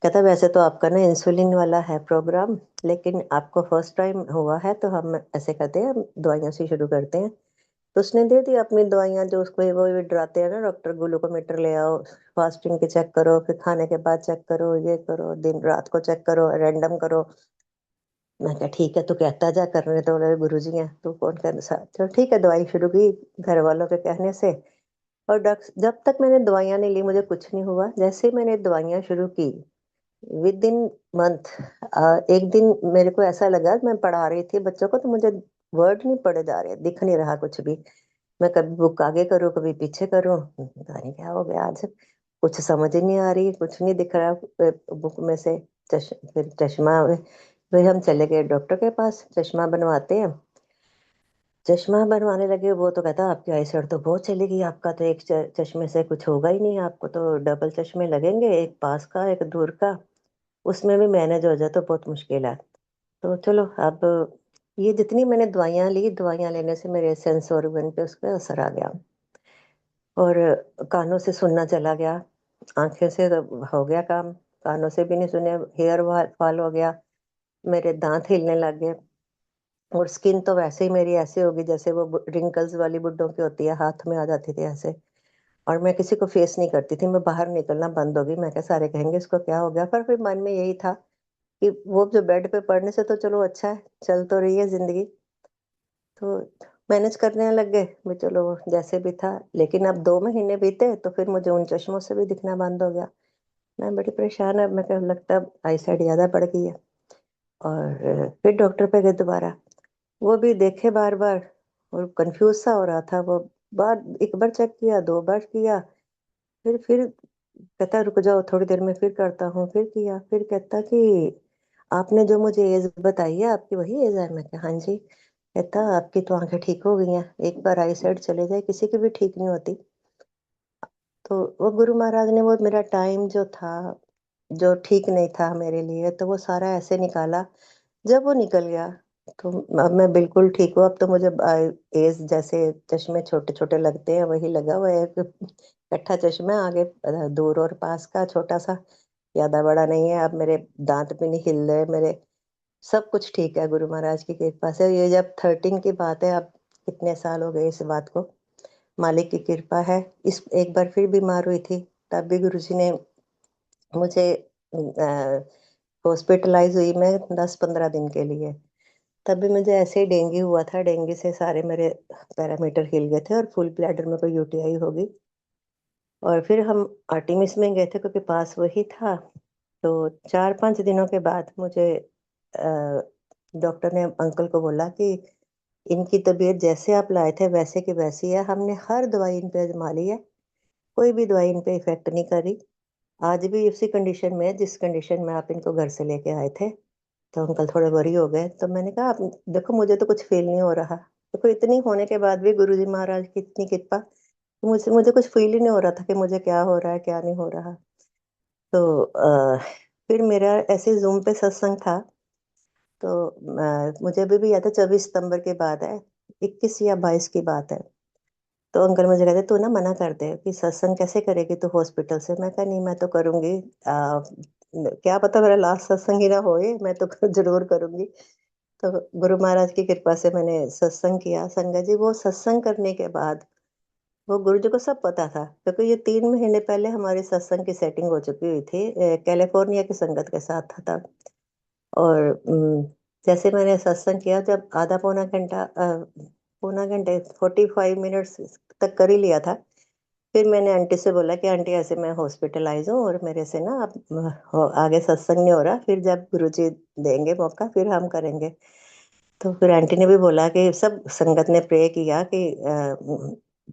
Speaker 2: कहता वैसे तो आपका ना इंसुलिन वाला है प्रोग्राम, लेकिन आपको फर्स्ट टाइम हुआ है तो हम ऐसे करते हैं, हम दवाइयों से शुरू करते हैं। तो उसने दे दी अपनी दवाइयाँ, जो उसको वो भी डराते हैं ना डॉक्टर, ग्लूकोमीटर ले आओ, फास्टिंग के चेक करो, फिर खाने के बाद चेक करो, ये करो, दिन रात को चेक करो, रैंडम करो। मैं कहा ठीक है, तू कहता जा, करने तो मेरे गुरुजी हैं, तू कौन कर सा चलो ठीक है, दवाई शुरू की घर वालों के कहने से। और जब तक मैंने दवाइयाँ नहीं ली मुझे कुछ नहीं हुआ। जैसे ही मैंने दवाइयाँ शुरू की, विद इन मंथ एक दिन मेरे को ऐसा लगा, मैं पढ़ा रही थी बच्चों को तो मुझे वर्ड नहीं पढ़े जा रहे, दिख नहीं रहा कुछ भी। मैं कभी बुक आगे करूँ, कभी पीछे करूँ, पता नहीं क्या हो गया आज, कुछ समझ ही नहीं आ रही, कुछ नहीं दिख रहा बुक में से। फिर चश्मा, फिर हम चले गए डॉक्टर के पास, चश्मा बनवाते हैं। चश्मा बनवाने लगे, वो तो कहता आपकी आईसाइट तो बहुत चलेगी, आपका तो एक चश्मे से कुछ होगा ही नहीं, आपको तो डबल चश्मे लगेंगे, एक पास का एक दूर का, उसमें भी मैनेज हो जाए तो बहुत मुश्किल है। तो चलो अब ये जितनी मैंने दवाइयाँ ली, दवाइयाँ लेने से मेरे सेंस ऑर्गन पे उसपे असर आ गया और कानों से सुनना चला गया, आँखें से तो हो गया काम, कानों से भी नहीं सुने, हेयर फॉल हो गया, मेरे दाँत हिलने लग गए और स्किन तो वैसे ही मेरी ऐसी हो गई जैसे वो रिंकल्स वाली बुड्ढों की होती है, हाथ में आ जाती थी ऐसे। और मैं किसी को फेस नहीं करती थी, मैं बाहर निकलना बंद हो गई। मैं क्या, सारे कहेंगे इसको क्या हो गया, पर फिर मन में यही था कि वो जो बेड पे पड़ने से तो चलो अच्छा है, चल तो रही है ज़िंदगी। तो मैनेज करने लग गए, भी चलो जैसे भी था। लेकिन अब 2 महीने बीते तो फिर मुझे उन चश्मों से भी दिखना बंद हो गया। मैं बड़ी परेशान, अब मैं क्या लगता है आईसाइट ज़्यादा बढ़ गई है। और फिर डॉक्टर पे गए दोबारा, वो भी देखे बार-बार और कन्फ्यूज़ सा हो रहा था वो। बार एक बार चेक किया, 2 बार किया, फिर कहता रुक जाओ थोड़ी देर में फिर करता हूँ, फिर किया, फिर कहता कि आपने जो मुझे एज बताई है आपकी वही एज है? मैं कहा हाँ जी। कहता आपकी तो आंखें ठीक हो गई हैं, एक बार आई साइड चले जाए किसी की भी ठीक नहीं होती। तो वो गुरु महाराज ने वो मेरा टाइम जो था, जो ठीक नहीं था मेरे लिए, तो वो सारा ऐसे निकाला। जब वो निकल गया तो अब मैं बिल्कुल ठीक हूँ। अब तो मुझे एज जैसे चश्मे छोटे छोटे लगते हैं वही लगा हुआ है, एक इकट्ठा चश्मा आगे दूर और पास का छोटा सा, ज्यादा बड़ा नहीं है। अब मेरे दांत भी नहीं हिल रहे मेरे, सब कुछ ठीक है गुरु महाराज की कृपा से। ये जब 13 की बात है, अब कितने साल हो गए इस बात को, मालिक की कृपा है। इस एक बार फिर बीमार हुई थी, तब भी गुरुजी ने मुझे हॉस्पिटलाइज हुई मैं 10-15 दिन के लिए। तब भी मुझे ऐसे ही डेंगू हुआ था, डेंगू से सारे मेरे पैरामीटर हिल गए थे और फुल ब्लैडर में कोई यूटीआई होगी। और फिर हम आर्टिमिस में गए थे क्योंकि पास वही था। तो 4-5 दिनों के बाद मुझे डॉक्टर ने अंकल को बोला कि इनकी तबीयत जैसे आप लाए थे वैसे की वैसी है, हमने हर दवाई इन पे आजमा ली है, कोई भी दवाई इन पे इफेक्ट नहीं करी, आज भी उसी कंडीशन में है जिस कंडीशन में आप इनको घर से लेके आए थे। तो अंकल थोड़े वरी हो गए। तो मैंने कहा आप देखो मुझे तो कुछ फील नहीं हो रहा। देखो इतनी होने के बाद भी गुरुजी महाराज की इतनी कृपा, मुझे मुझे कुछ फील ही नहीं हो रहा था कि मुझे क्या हो रहा है क्या नहीं हो रहा। तो फिर मेरा ऐसे जूम पे सत्संग था। तो मुझे अभी भी याद है, 24 सितंबर के बाद है, 21 या 22 की बात है। तो अंकल मुझे कहते तू ना मना कर दे कि सत्संग कैसे करेगी तू हॉस्पिटल से। मैं कहा नहीं मैं तो करूंगी, क्या पता मेरा लास्ट सत्संग ही ना होए, मैं तो जरूर करूंगी। तो गुरु महाराज की कृपा से मैंने सत्संग किया। संगत जी वो सत्संग करने के बाद, वो गुरु जी को सब पता था क्योंकि ये 3 महीने पहले हमारी सत्संग की सेटिंग हो चुकी हुई थी, कैलिफोर्निया की संगत के साथ था तब। और जैसे मैंने सत्संग किया, जब आधा पौना घंटा पौना घंटे 45 मिनट्स तक कर ही लिया था, फिर मैंने आंटी से बोला कि आंटी ऐसे मैं हॉस्पिटलाइज हूँ और मेरे से ना अब आगे सत्संग नहीं हो रहा, फिर जब गुरुजी देंगे मौका फिर हम करेंगे। तो फिर आंटी ने भी बोला कि सब संगत ने प्रे किया कि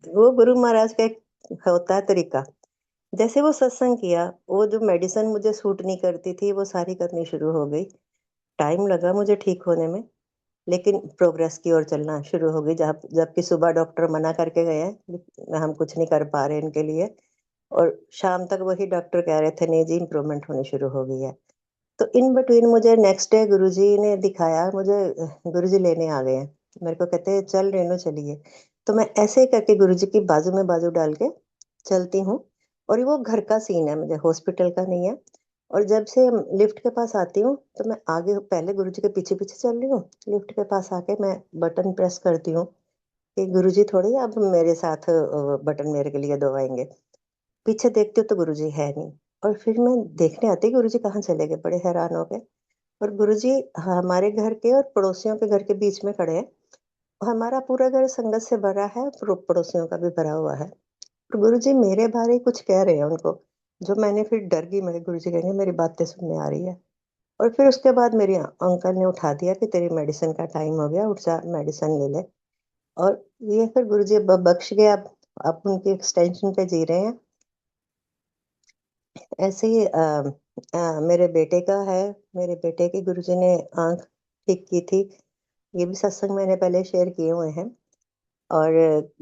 Speaker 2: वो गुरु महाराज का एक होता है तरीका। जैसे वो सत्संग किया, वो जो मेडिसिन मुझे सूट नहीं करती थी वो सारी करनी शुरू हो गई। टाइम लगा मुझे ठीक होने में, लेकिन प्रोग्रेस की ओर चलना शुरू हो गई। जब जबकि सुबह डॉक्टर मना करके गए हैं हम कुछ नहीं कर पा रहे इनके लिए, और शाम तक वही डॉक्टर कह रहे थे नहीं जी इम्प्रूवमेंट होनी शुरू हो गई है। तो इन बिटवीन मुझे नेक्स्ट डे गुरुजी ने दिखाया मुझे, गुरुजी लेने आ गए हैं। मेरे को कहते हैं चल रेनू चलिए। तो मैं ऐसे ही करके गुरुजी की बाजू में बाजू डाल के चलती हूँ। और वो घर का सीन है, मुझे हॉस्पिटल का नहीं है। और जब से लिफ्ट के पास आती हूँ तो मैं आगे पहले गुरुजी के पीछे पीछे चल रही हूँ, लिफ्ट के पास आके मैं बटन प्रेस करती हूँ कि गुरुजी थोड़ी अब मेरे साथ बटन मेरे के लिए दबाएंगे। पीछे देखती हूँ तो गुरुजी है नहीं। और फिर मैं देखने आती गुरुजी कहाँ चले गए, बड़े हैरान हो गए। और गुरुजी हमारे घर के और पड़ोसियों के घर के बीच में खड़े हैं। हमारा पूरा घर संगत से भरा है, पड़ोसियों का भी भरा हुआ है। और गुरुजी मेरे बारे ही कुछ कह रहे हैं उनको, जो मैंने फिर डर गई। मैं गुरुजी कहेंगे मेरी बातें सुनने आ रही है। और फिर उसके बाद मेरे अंकल ने उठा दिया कि तेरी मेडिसिन का टाइम हो गया, उठ जा मेडिसिन ले ले। और ये फिर गुरुजी बख्श गए। अब उनकी एक्सटेंशन पे जी रहे हैं। ऐसे ही मेरे बेटे का है, मेरे बेटे की गुरुजी ने आंख ठीक की थी। ये भी सत्संग मैंने पहले शेयर किए हुए हैं। और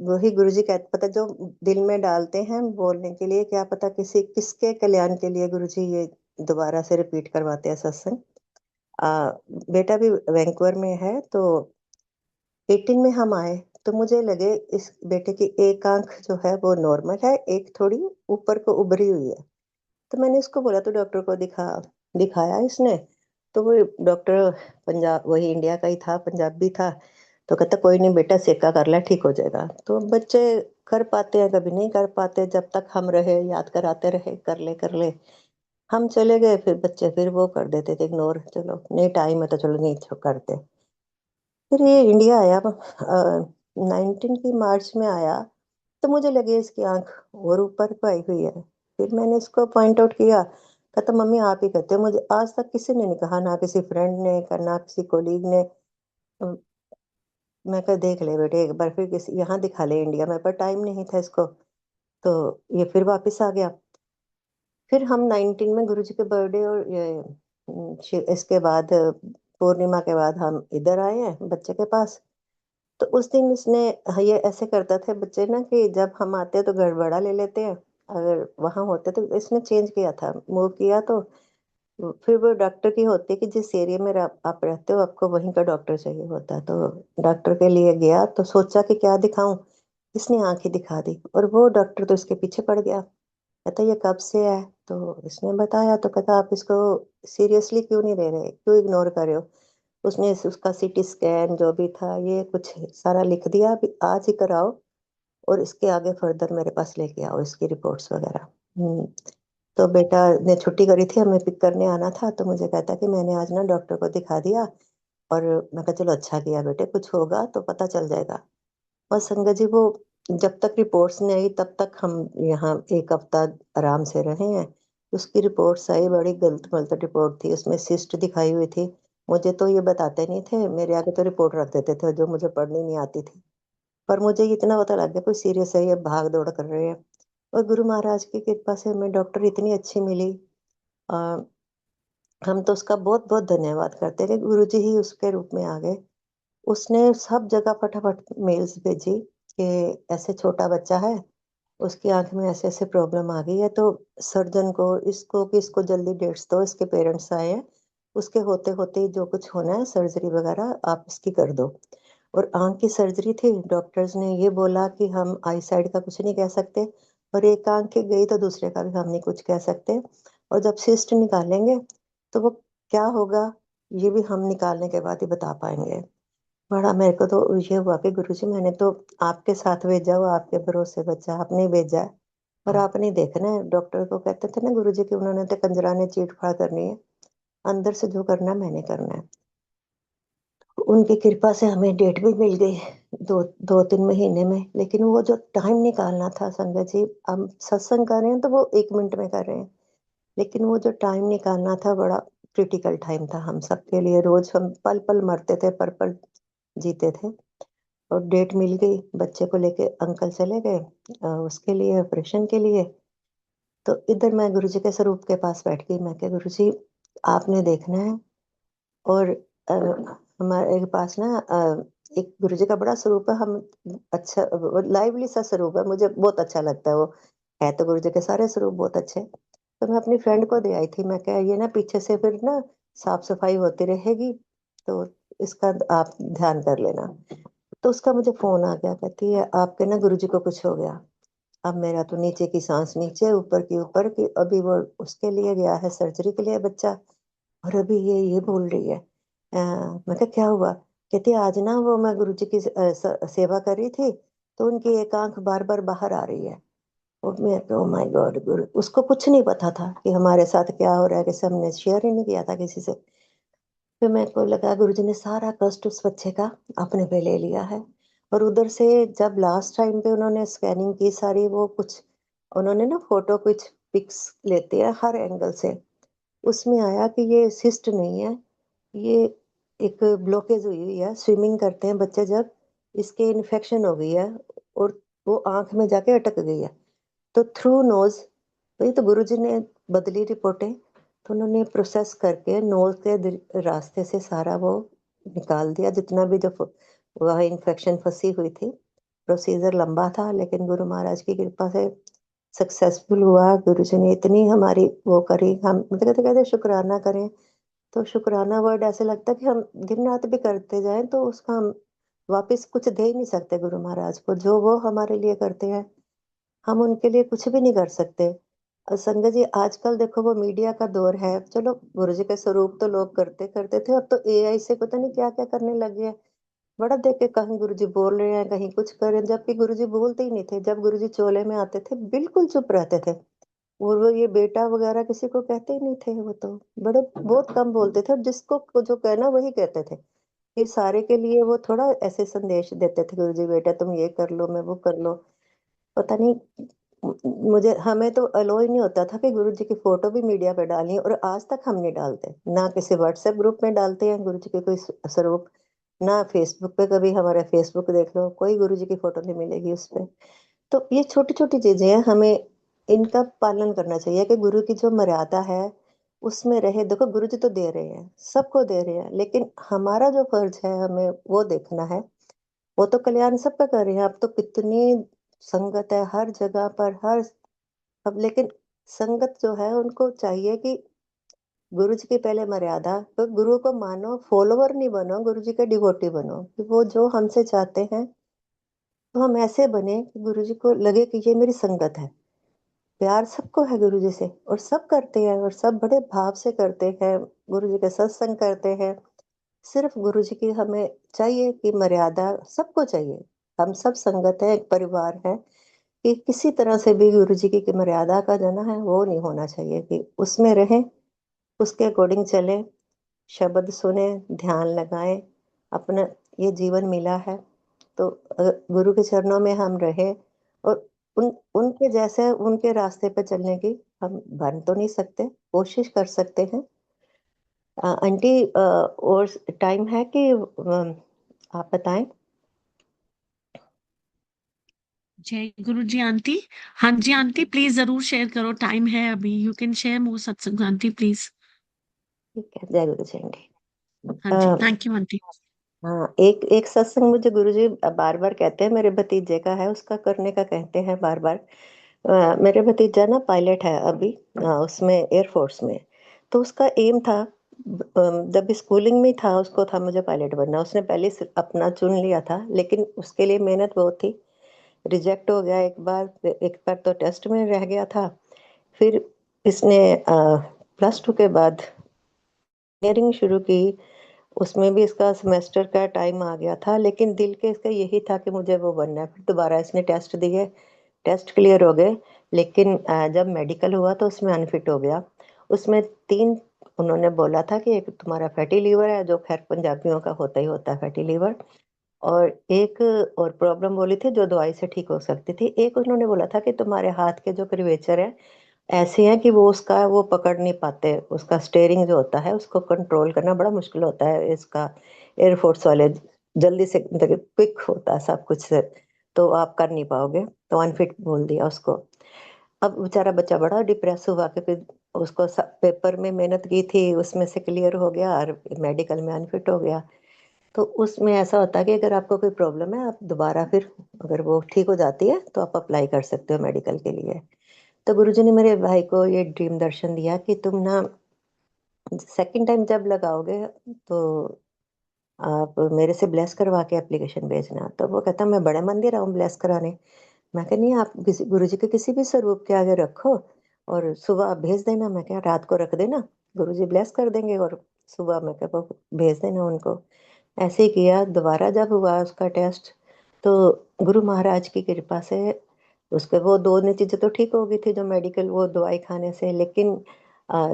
Speaker 2: वही गुरुजी कहते पता जो दिल में डालते हैं बोलने के लिए, क्या पता किसी किसके कल्याण के लिए गुरुजी ये दोबारा से रिपीट करवाते हैं सत्संग। बेटा भी वैंकूवर में है। तो 18 में हम आए तो मुझे लगे इस बेटे की एक आंख जो है वो नॉर्मल है, एक थोड़ी ऊपर को उभरी हुई है। तो मैंने इसको बोला तो डॉक्टर को दिखाया इसने। तो वो डॉक्टर पंजाब, वही इंडिया का ही था, पंजाबी था। तो कहता कोई नहीं बेटा सेका कर ले ठीक हो जाएगा। तो बच्चे कर पाते हैं कभी नहीं कर पाते, जब तक हम रहे याद कराते रहे कर ले कर ले। हम चले गए फिर बच्चे फिर वो कर देते थे इग्नोर, चलो नहीं टाइम है तो चलो नहीं करते। फिर ये इंडिया आया, 19 की मार्च में आया। तो मुझे लगे इसकी आंख और ऊपर को आई हुई है। फिर मैंने इसको पॉइंट आउट किया। कहता मम्मी आप ही कहते हो, मुझे आज तक किसी ने नहीं कहा, ना किसी फ्रेंड ने ना किसी कोलीग ने। अम, मैं कहा देख ले बेटे एक बार फिर किसी यहाँ दिखा ले इंडिया में, पर टाइम नहीं था इसको। तो ये फिर वापस आ गया। फिर हम 19 में गुरुजी के बर्थडे और इसके बाद पूर्णिमा के बाद हम इधर आए हैं बच्चे के पास। तो उस दिन इसने, हाँ, ये ऐसे करता था बच्चे ना कि जब हम आते हैं तो गड़बड़ा ले लेते हैं, अगर वहां होते तो इसने चेंज किया था, मूव किया तो फिर वो डॉक्टर की होती है कि जिस एरिया में आप रहते हो आपको वहीं का डॉक्टर चाहिए होता है। तो डॉक्टर के लिए गया तो सोचा कि क्या दिखाऊं, इसने आंख ही दिखा दी और वो डॉक्टर तो इसके पीछे पड़ गया। कहता ये कब से है, तो इसने बताया तो कहता आप इसको सीरियसली क्यों नहीं ले रहे, क्यों इग्नोर कर रहे हो। उसने उसका सीटी स्कैन जो भी था ये कुछ सारा लिख दिया, अभी आज ही कराओ और इसके आगे फर्दर मेरे पास लेके आओ इसकी रिपोर्ट्स वगैरह। तो बेटा ने छुट्टी करी थी, हमें पिक करने आना था, तो मुझे कहता कि मैंने आज ना डॉक्टर को दिखा दिया। और मैं कहा चलो अच्छा किया बेटे, कुछ होगा तो पता चल जाएगा। और संगत जी वो जब तक रिपोर्ट्स नहीं आई तब तक हम यहाँ एक हफ्ता आराम से रहे हैं। उसकी रिपोर्ट्स आई, बड़ी गलत गलत रिपोर्ट थी, उसमें सिस्ट दिखाई हुई थी। मुझे तो ये बताते नहीं थे, मेरे आगे तो रिपोर्ट रख देते थे जो मुझे पढ़नी नहीं आती थी। पर मुझे इतना पता लग गया कोई सीरियस है, ये भाग दौड़ कर रहे हैं। और गुरु महाराज की कृपा से हमें डॉक्टर इतनी अच्छी मिली। आ, हम तो उसका बहुत बहुत धन्यवाद करते हैं कि गुरु जी ही उसके रूप में आ गए। उसने सब जगह फटाफट मेल्स भेजी कि ऐसे छोटा बच्चा है, उसकी आंख में ऐसे ऐसे प्रॉब्लम आ गई है, तो सर्जन को इसको कि इसको जल्दी डेट्स दो, इसके पेरेंट्स आए हैं, उसके होते होते ही जो कुछ होना है सर्जरी वगैरह आप इसकी कर दो। और आंख की सर्जरी थी, डॉक्टर्स ने ये बोला कि हम आई साइड का कुछ नहीं कह सकते, और एक आंख की गई तो दूसरे का भी हम नहीं कुछ कह सकते। और जब सिस्ट निकालेंगे तो वो क्या होगा ये भी हम निकालने के बाद ही बता पाएंगे। बड़ा मेरे को तो ये हुआ कि गुरुजी मैंने तो आपके साथ भेजा हुआ, आपके भरोसे बच्चा आपने ही भेजा है, और आपने ही देखना है। डॉक्टर को कहते थे ना गुरुजी कि उन्होंने तो कंजरा ने चीट फाड़ करनी है, अंदर से जो करना है मैंने करना है। उनकी कृपा से हमें डेट भी मिल गई, दो 2-3 महीने में। लेकिन वो जो टाइम निकालना था संगत जी, हम सत्संग कर रहे हैं तो वो 1 मिनट में कर रहे हैं, लेकिन वो जो टाइम निकालना था बड़ा क्रिटिकल टाइम था हम सबके लिए। रोज हम पल पल मरते थे, पर पल जीते थे। और डेट मिल गई, बच्चे को लेके अंकल चले गए उसके लिए ऑपरेशन के लिए। तो इधर मैं गुरुजी के स्वरूप के पास बैठ गई, मैं क्या गुरुजी आपने देखना है। और अ, हमारे के पास ना एक गुरुजी का बड़ा स्वरूप है, हम अच्छा लाइवली सा स्वरूप है, मुझे बहुत अच्छा लगता है वो। है तो गुरुजी के सारे स्वरूप बहुत अच्छे। तो मैं अपनी फ्रेंड को दे आई थी, मैं क्या ये ना पीछे से फिर ना साफ सफाई होती रहेगी, तो इसका आप ध्यान कर लेना। तो उसका मुझे फोन आ गया, कहती है आपके ना गुरुजी को कुछ हो गया। अब मेरा तो नीचे की सांस नीचे, ऊपर की ऊपर की, अभी वो उसके लिए गया है सर्जरी के लिए बच्चा, और अभी ये बोल रही है। मैं कहा क्या हुआ, कहती आज ना वो मैं गुरुजी की सेवा कर रही थी, तो उनकी एक आंख बार बार बाहर आ रही है। और मैं ओ माय गॉड, गुरु उसको कुछ नहीं पता था कि हमारे साथ क्या हो रहा है, किसी हमने शेयर ही नहीं किया था किसी से। फिर मेरे को लगा गुरुजी ने सारा कष्ट उस बच्चे का अपने पे ले लिया है। और उधर से जब लास्ट टाइम पे उन्होंने स्कैनिंग की सारी, वो कुछ उन्होंने ना फोटो कुछ पिक्स लेते हैं हर एंगल से, उसमें आया कि ये सिस्ट नहीं है, ये एक ब्लॉकेज हुई हुई है, स्विमिंग करते हैं बच्चे जब, इसके इन्फेक्शन हो गई है और वो आंख में जाके अटक गई है। तो थ्रू नोज, वही तो गुरुजी ने बदली रिपोर्टें, तो उन्होंने प्रोसेस करके नोज के रास्ते से सारा वो निकाल दिया, जितना भी जो वह इन्फेक्शन फंसी हुई थी। प्रोसीजर लंबा था लेकिन गुरु महाराज की कृपा से सक्सेसफुल हुआ। गुरुजी ने इतनी हमारी वो करी, हम मतलब कहते कहते शुक्राना करें। तो शुक्राना वर्ड ऐसे लगता है कि हम दिन रात भी करते जाएं तो उसका हम वापस कुछ दे ही नहीं सकते गुरु महाराज को, जो वो हमारे लिए करते हैं हम उनके लिए कुछ भी नहीं कर सकते। संगत जी आजकल देखो वो मीडिया का दौर है, चलो गुरुजी के स्वरूप तो लोग करते करते थे, अब तो एआई से पता नहीं क्या क्या करने लगे हैं। बड़ा देख के कहीं गुरुजी बोल रहे हैं कहीं कुछ कर रहे हैं, जबकि गुरुजी बोलते ही नहीं थे। जब गुरुजी चोले में आते थे बिल्कुल चुप रहते थे, और वो ये बेटा वगैरह किसी को कहते ही नहीं थे, वो तो बड़े बहुत कम बोलते थे, और जिसको जो कहना वही कहते थे। फिर सारे के लिए वो थोड़ा ऐसे संदेश देते थे, गुरुजी बेटा तुम ये कर लो, मैं वो कर लो। पता नहीं मुझे हमें तो अलो ही नहीं होता था कि गुरुजी की फोटो भी मीडिया पे डालनी है, और आज तक हम नहीं डालते, ना किसी व्हाट्सएप ग्रुप में डालते हैं गुरुजी के कोई स्वरूप, ना फेसबुक पे। कभी हमारा फेसबुक देख लो, कोई गुरुजी की फोटो नहीं मिलेगी उस पे। तो ये छोटी छोटी चीजें हैं, हमें इनका पालन करना चाहिए कि गुरु की जो मर्यादा है उसमें रहे। देखो गुरु जी तो दे रहे हैं, सबको दे रहे हैं, लेकिन हमारा जो फर्ज है हमें वो देखना है। वो तो कल्याण सबका कर रहे हैं। अब तो कितनी संगत है हर जगह पर, हर अब लेकिन संगत जो है उनको चाहिए कि गुरु जी की पहले मर्यादा, तो गुरु को मानो, फॉलोवर नहीं बनो, गुरु जी के डिवोटी बनो कि वो जो हमसे चाहते हैं तो हम ऐसे बने कि गुरु जी को लगे कि ये मेरी संगत है। प्यार सबको है गुरु जी से, और सब करते हैं, और सब बड़े भाव से करते हैं, गुरु जी के सत्संग करते हैं। सिर्फ गुरु जी की हमें चाहिए कि मर्यादा सबको चाहिए। हम सब संगत है, एक परिवार है, कि किसी तरह से भी गुरु जी की मर्यादा का जो ना है वो नहीं होना चाहिए, कि उसमें रहें, उसके अकॉर्डिंग चलें, शब्द सुने, ध्यान लगाएं। अपना ये जीवन मिला है तो गुरु के चरणों में हम रहे, और उनके जैसे उनके रास्ते पे चलने की हम बन तो नहीं सकते, कोशिश कर सकते हैं। आंटी, और टाइम है कि आप बताएं।
Speaker 1: जय गुरु जी आंटी। हाँ जी आंटी, प्लीज जरूर शेयर करो, टाइम है अभी, यू कैन शेयर मोर सत्संग आंटी प्लीज।
Speaker 2: ठीक है, जय गुरु जी आंटी।
Speaker 1: हाँ
Speaker 2: अ,
Speaker 1: जी, थैंक यू आंटी।
Speaker 2: हाँ, एक एक सत्संग मुझे गुरुजी बार बार कहते हैं, मेरे भतीजे का है, उसका करने का कहते हैं बार बार। मेरे भतीजा ना पायलट है अभी, उसमें एयरफोर्स में। तो उसका एम था, जब स्कूलिंग में था उसको था मुझे पायलट बनना, उसने पहले से अपना चुन लिया था, लेकिन उसके लिए मेहनत बहुत थी। रिजेक्ट हो गया एक बार तो टेस्ट में रह गया था। फिर इसने +2 के बाद इंजीनियरिंग शुरू की। उसमें भी इसका सेमेस्टर का टाइम आ गया था, लेकिन दिल के इसका यही था कि मुझे वो बनना है। फिर दोबारा इसने टेस्ट दिए, टेस्ट क्लियर हो गए, लेकिन जब मेडिकल हुआ तो उसमें अनफिट हो गया। उसमें 3 उन्होंने बोला था कि एक तुम्हारा फैटी लीवर है, जो खैर पंजाबियों का होता ही होता है फैटी लीवर, और एक और प्रॉब्लम बोली थी जो दवाई से ठीक हो सकती थी। एक उन्होंने बोला था कि तुम्हारे हाथ के जो कर्वेचर है ऐसे हैं कि वो पकड़ नहीं पाते, उसका स्टीयरिंग जो होता है उसको कंट्रोल करना बड़ा मुश्किल होता है। इसका एयरफोर्स वाले जल्दी से, देखिए क्विक होता है सब कुछ से, तो आप कर नहीं पाओगे, तो अनफिट बोल दिया उसको। अब बेचारा बच्चा बड़ा डिप्रेस हुआ, क्योंकि उसको पेपर में मेहनत की थी, उसमें से क्लियर हो गया और मेडिकल में अनफिट हो गया। तो उसमें ऐसा होता है कि अगर आपको कोई प्रॉब्लम है, आप दोबारा फिर अगर वो ठीक हो जाती है तो आप अप्लाई कर सकते हो मेडिकल के लिए। तो गुरुजी ने मेरे भाई को ये ड्रीम दर्शन दिया कि तुम ना सेकंड टाइम जब लगाओगे तो आप मेरे से ब्लेस करवा के एप्लीकेशन भेजना। तो वो कहता मैं बड़े मंदिर आऊँ ब्लेस कराने। मैं कहा नहीं, आप किसी गुरुजी के किसी भी स्वरूप के आगे रखो और सुबह आप भेज देना। मैं क्या रात को रख देना, गुरुजी ब्लेस कर देंगे, और सुबह मैं क्या वो भेज देना उनको। ऐसे ही किया। दोबारा जब हुआ उसका टेस्ट, तो गुरु महाराज की कृपा से उसके वो दोनों चीज़ें तो ठीक हो गई थी, जो मेडिकल वो दवाई खाने से, लेकिन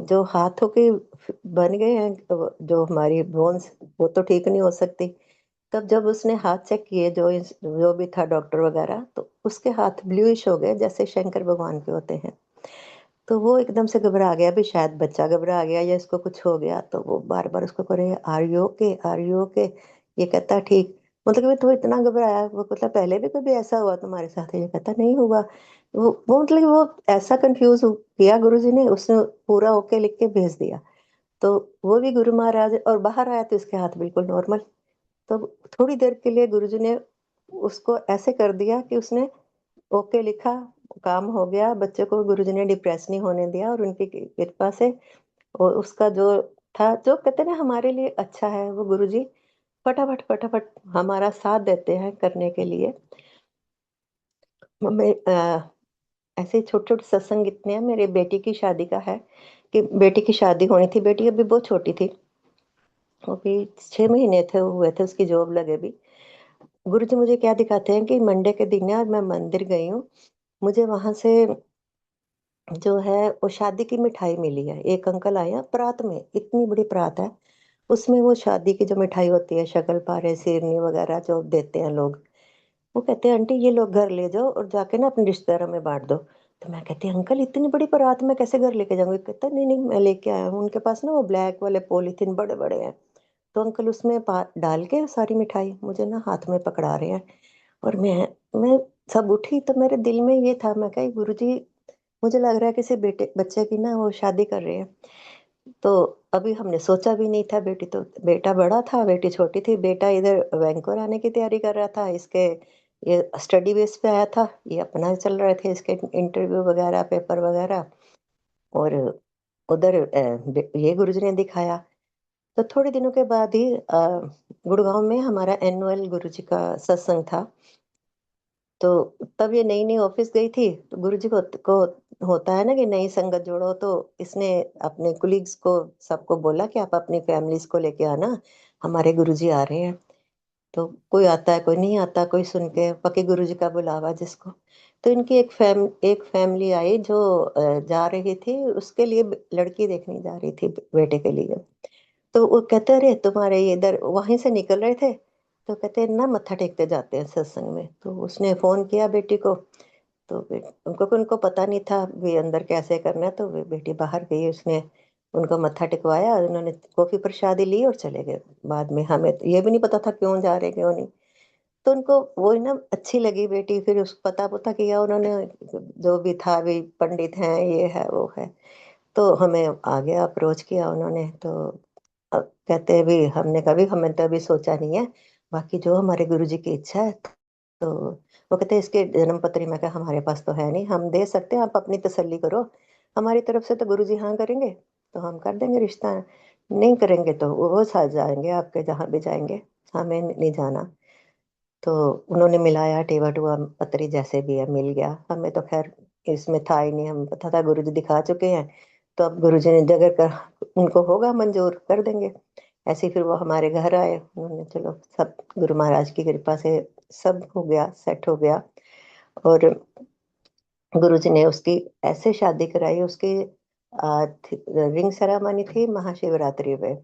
Speaker 2: जो हाथों के बन गए हैं, जो हमारी बोन्स, वो तो ठीक नहीं हो सकती। तब जब उसने हाथ चेक किए, जो भी था डॉक्टर वगैरह, तो उसके हाथ ब्लूइश हो गए जैसे शंकर भगवान के होते हैं। तो वो एकदम से घबरा गया, भी शायद बच्चा घबरा गया या इसको कुछ हो गया, तो वो बार-बार उसको कह रहे, "are you okay? Are you okay?" ये कहता, "ठीक।" मतलब कि तो इतना घबराया, वो कहता, "पहले भी कभी ऐसा हुआ तुम्हारे साथ?" ये कहता, "नहीं हुआ।" वो मतलब कि वो ऐसा कन्फ्यूज़ किया गुरुजी ने, उसने पूरा ओके लिख के भेज दिया। तो वो भी गुरु महाराज, और बाहर आया तो इसके हाथ बिल्कुल नॉर्मल। तो थोड़ी देर के लिए गुरुजी ने उसको ऐसे कर दिया कि उसने ओके लिखा, काम हो गया, बच्चे को गुरुजी ने डिप्रेस नहीं होने दिया, और उनकी कृपा से उसका जो था, जो कहते हैं ना हमारे लिए अच्छा है, वो गुरुजी फटाफट फटाफट हमारा साथ देते हैं करने के लिए। मैं ऐसे छोटे-छोटे सत्संग इतने हैं। मेरे बेटी की शादी का है कि बेटी की शादी होनी थी, बेटी अभी बहुत छोटी थी, वो भी 6 महीने हुए थे उसकी जॉब लगे भी। गुरुजी मुझे क्या दिखाते हैं कि मंडे के दिन है और मैं मंदिर गई हूँ, मुझे वहाँ से जो है वो शादी की मिठाई मिली है। एक अंकल आए हैं परात में, इतनी बड़ी परात है, उसमें वो शादी की जो मिठाई होती है, शक्कर-पारे, सेवनी वगैरह जो देते हैं लोग, वो कहते हैं, "आंटी ये लो घर ले जाओ और जाके ना अपने रिश्तेदारों में बाँट दो।" तो मैं कहती अंकल इतनी बड़ी बारात मैं कैसे घर लेके जाऊँगी? कहता नहीं, नहीं मैं लेके आया हूँ। उनके पास ना वो ब्लैक वाले पॉलीथीन बड़े-बड़े हैं। तो अंकल उसमें पा डाल के सारी मिठाई मुझे ना हाथ में पकड़ा रहे हैं, और मैं सब उठी, तो मेरे दिल में ये था, मैं कहा गुरुजी मुझे लग रहा है किसी बेटे बच्चे की ना वो शादी कर रहे हैं। तो अभी हमने सोचा भी नहीं था, बेटा बड़ा था, बेटी छोटी थी। बेटा इधर वैंकूवर आने की तैयारी कर रहा था, इसके ये स्टडी बेस पे आया था, ये अपना चल रहे थे इसके इंटरव्यू वगैरह, पेपर वगैरह। और उधर ये गुरुजी ने दिखाया। तो थोड़े दिनों के बाद ही गुड़गांव में हमारा एनुअल गुरुजी का सत्संग था। तो तब ये नई-नई ऑफिस गई थी, तो गुरुजी को होता है ना कि नई संगत जोड़ो, तो इसने अपने कोलीग्स को सबको बोला कि आप अपनी फैमिलीज़ को लेके आना, हमारे गुरुजी आ रहे हैं। तो कोई आता है, कोई नहीं आता, कोई सुन के पक्के गुरुजी का बुलावा जिसको। तो इनकी एक फैमिली आई जो जा रही थी, उसके लिए लड़की देखने जा रही थी बेटे के लिए। तो वो कहते अरे तुम्हारे ये इधर वहीं से निकल रहे थे, तो कहते ना मत्था टेकते जाते हैं सत्संग में। तो उसने फोन किया बेटी को, तो उनको पता नहीं था भी अंदर कैसे करना है, तो वे बेटी बाहर गई, उसने उनको मत्था टेकवाया, उन्होंने कॉफी प्रसादी ली और चले गए। बाद में हमें तो ये भी नहीं पता था क्यों जा रहे क्यों नहीं। तो उनको वो ना अच्छी लगी बेटी, फिर उस पता पता किया उन्होंने, जो भी था भी पंडित हैं, ये है वो है। तो हमें आगे अप्रोच किया उन्होंने। तो कहते हैं भी हमने कभी हमें तो अभी सोचा नहीं है, बाकी जो हमारे गुरुजी की इच्छा है। तो वो कहते हैं इसके जन्म पत्री, मैं कहा हमारे पास तो है नहीं, हम दे सकते हैं, आप अपनी तसल्ली करो। हमारी तरफ से तो गुरुजी हाँ करेंगे तो हम कर देंगे रिश्ता, नहीं करेंगे तो वो साथ जाएंगे आपके जहाँ भी जाएंगे, हमें नहीं जाना। तो उन्होंने मिलाया टेवा-टूवा पतरी जैसे भी है मिल गया। हमें तो ख़ैर इसमें था ही नहीं, हमें पता था गुरुजी दिखा चुके हैं, तो अब गुरुजी ने जगह का उनको होगा मंज़ूर कर देंगे। ऐसे ही फिर वो हमारे घर आए, उन्होंने चलो सब गुरु महाराज की कृपा से सब हो गया, सेट हो गया। और गुरुजी ने उसकी ऐसे शादी कराई, उसकी रिंग सेरेमनी थी महाशिवरात्रि पे।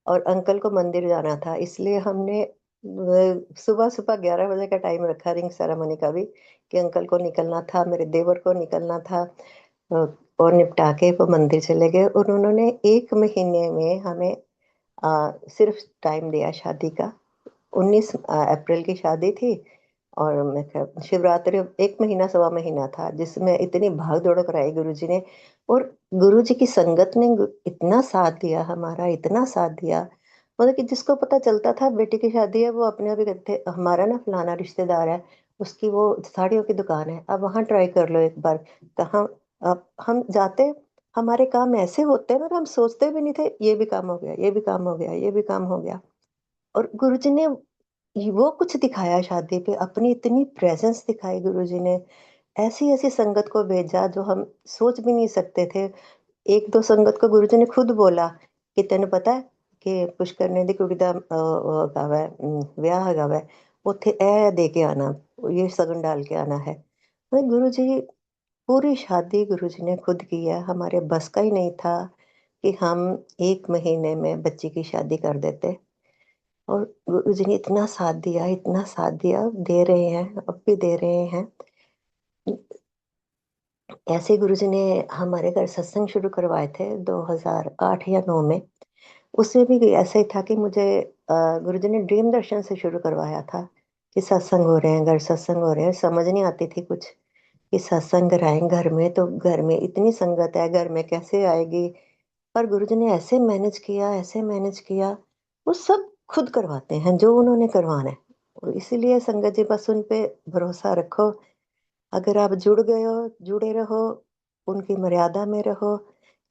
Speaker 2: और अंकल को मंदिर जाना था, इसलिए हमने सुबह-सुबह 11 बजे का टाइम रखा रिंग सेरेमनी का भी, कि अंकल को निकलना था, मेरे देवर को निकलना था। अ, और निपटा के वो मंदिर चले गए, और उन्होंने 1 महीने में हमें सिर्फ टाइम दिया शादी का। 19 अप्रैल की शादी थी, और मैं क्या शिवरात्रि 1 महीना सवा महीना था, जिसमें इतनी भाग-दौड़ कराई गुरुजी ने। और गुरुजी की संगत ने इतना साथ दिया हमारा, इतना साथ दिया, मतलब कि जिसको पता चलता था बेटी की शादी है, वो अपने आप ही कहते थे, हमारा ना फलाना रिश्तेदार है, उसकी वो साड़ियों की दुकान है, आप वहाँ ट्राई कर लो एक बार। कहाँ हम जाते, हमारे काम ऐसे होते हैं, मतलब हम सोचते भी नहीं थे, ये भी काम हो गया, ये भी काम हो गया, ये भी काम हो गया। और गुरुजी ने वो कुछ दिखाया शादी पे, अपनी इतनी प्रेज़ेंस दिखाई गुरुजी ने, ऐसी-ऐसी संगत को भेजा जो हम सोच भी नहीं सकते थे। 1-2 संगत को गुरुजी ने खुद बोला कि तैਨੂੰ पता है कि पुष्कर दी कुड़ी दा वो ਹੈਗਾ ਵੈ ਵਿਆਹ ਹੈਗਾ ਵੈ, ਉੱਥੇ ਇਹ ਦੇ के आना, ये सगन डाल के आना है। मतलब गुरुजी पूरी शादी गुरुजी ने खुद की है, हमारे बस का ही नहीं था कि हम 1 महीने में बच्ची की शादी कर देते। और गुरुजी ने इतना साथ दिया, दे रहे हैं, अब भी दे रहे हैं। ऐसे गुरुजी ने हमारे घर सत्संग शुरू करवाए थे 2008 या 9 में। उसमें भी ऐसा ही था कि मुझे गुरुजी ने ड्रीम दर्शन से शुरू करवाया था कि सत्संग हो रहे हैं, घर सत्संग हो रहे हैं। समझ नहीं आती थी कुछ कि सत्संग कराएँ घर में, तो घर में इतनी संगत है, घर में कैसे आएगी? पर गुरुजी ने ऐसे मैनेज किया, वो सब खुद करवाते हैं, जो उन्होंने करवाना है। और इसीलिए संगत जी बस उन पे भरोसा रखो, अगर आप जुड़ गए हो, जुड़े रहो, उनकी मर्यादा में रहो।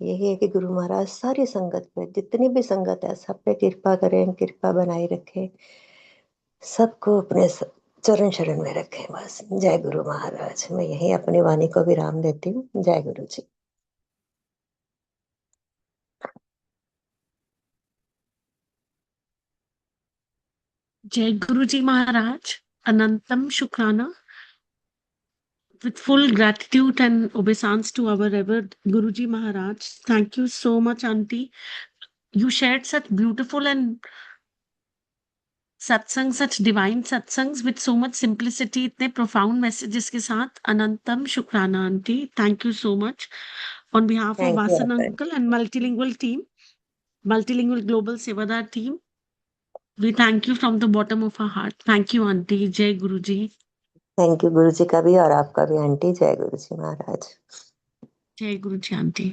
Speaker 2: यही है कि गुरु महाराज सारी संगत पे, जितनी भी संगत है, सब पे कृपा करें, कृपा बनाए रखें, सबको अपने चरण शरण में रखें बस। जय गुरु महाराज। मैं यही अपनी वाणी को विराम देती हूँ। जय गुरु जी।
Speaker 1: जय गुरुजी महाराज, अनंतम शुक्राना. With full gratitude and obeisance to our Revered Guruji Maharaj. Thank you so much, Auntie. You shared such beautiful and सत्संग, such divine satsangs with so much simplicity, इतने profound messages के साथ. अनंतम शुक्राना, Auntie. Thank you so much. On behalf of
Speaker 2: thank you
Speaker 1: Vasan
Speaker 2: आपका।
Speaker 1: Uncle and Multilingual team, Multilingual Global Sevadar team, we thank you from the bottom of our heart. Thank you, Auntie. Jai Guruji.
Speaker 2: Thank you गुरु जी का भी और आपका भी aunty. जय गुरु जी महाराज।
Speaker 1: जय गुरु जी aunty.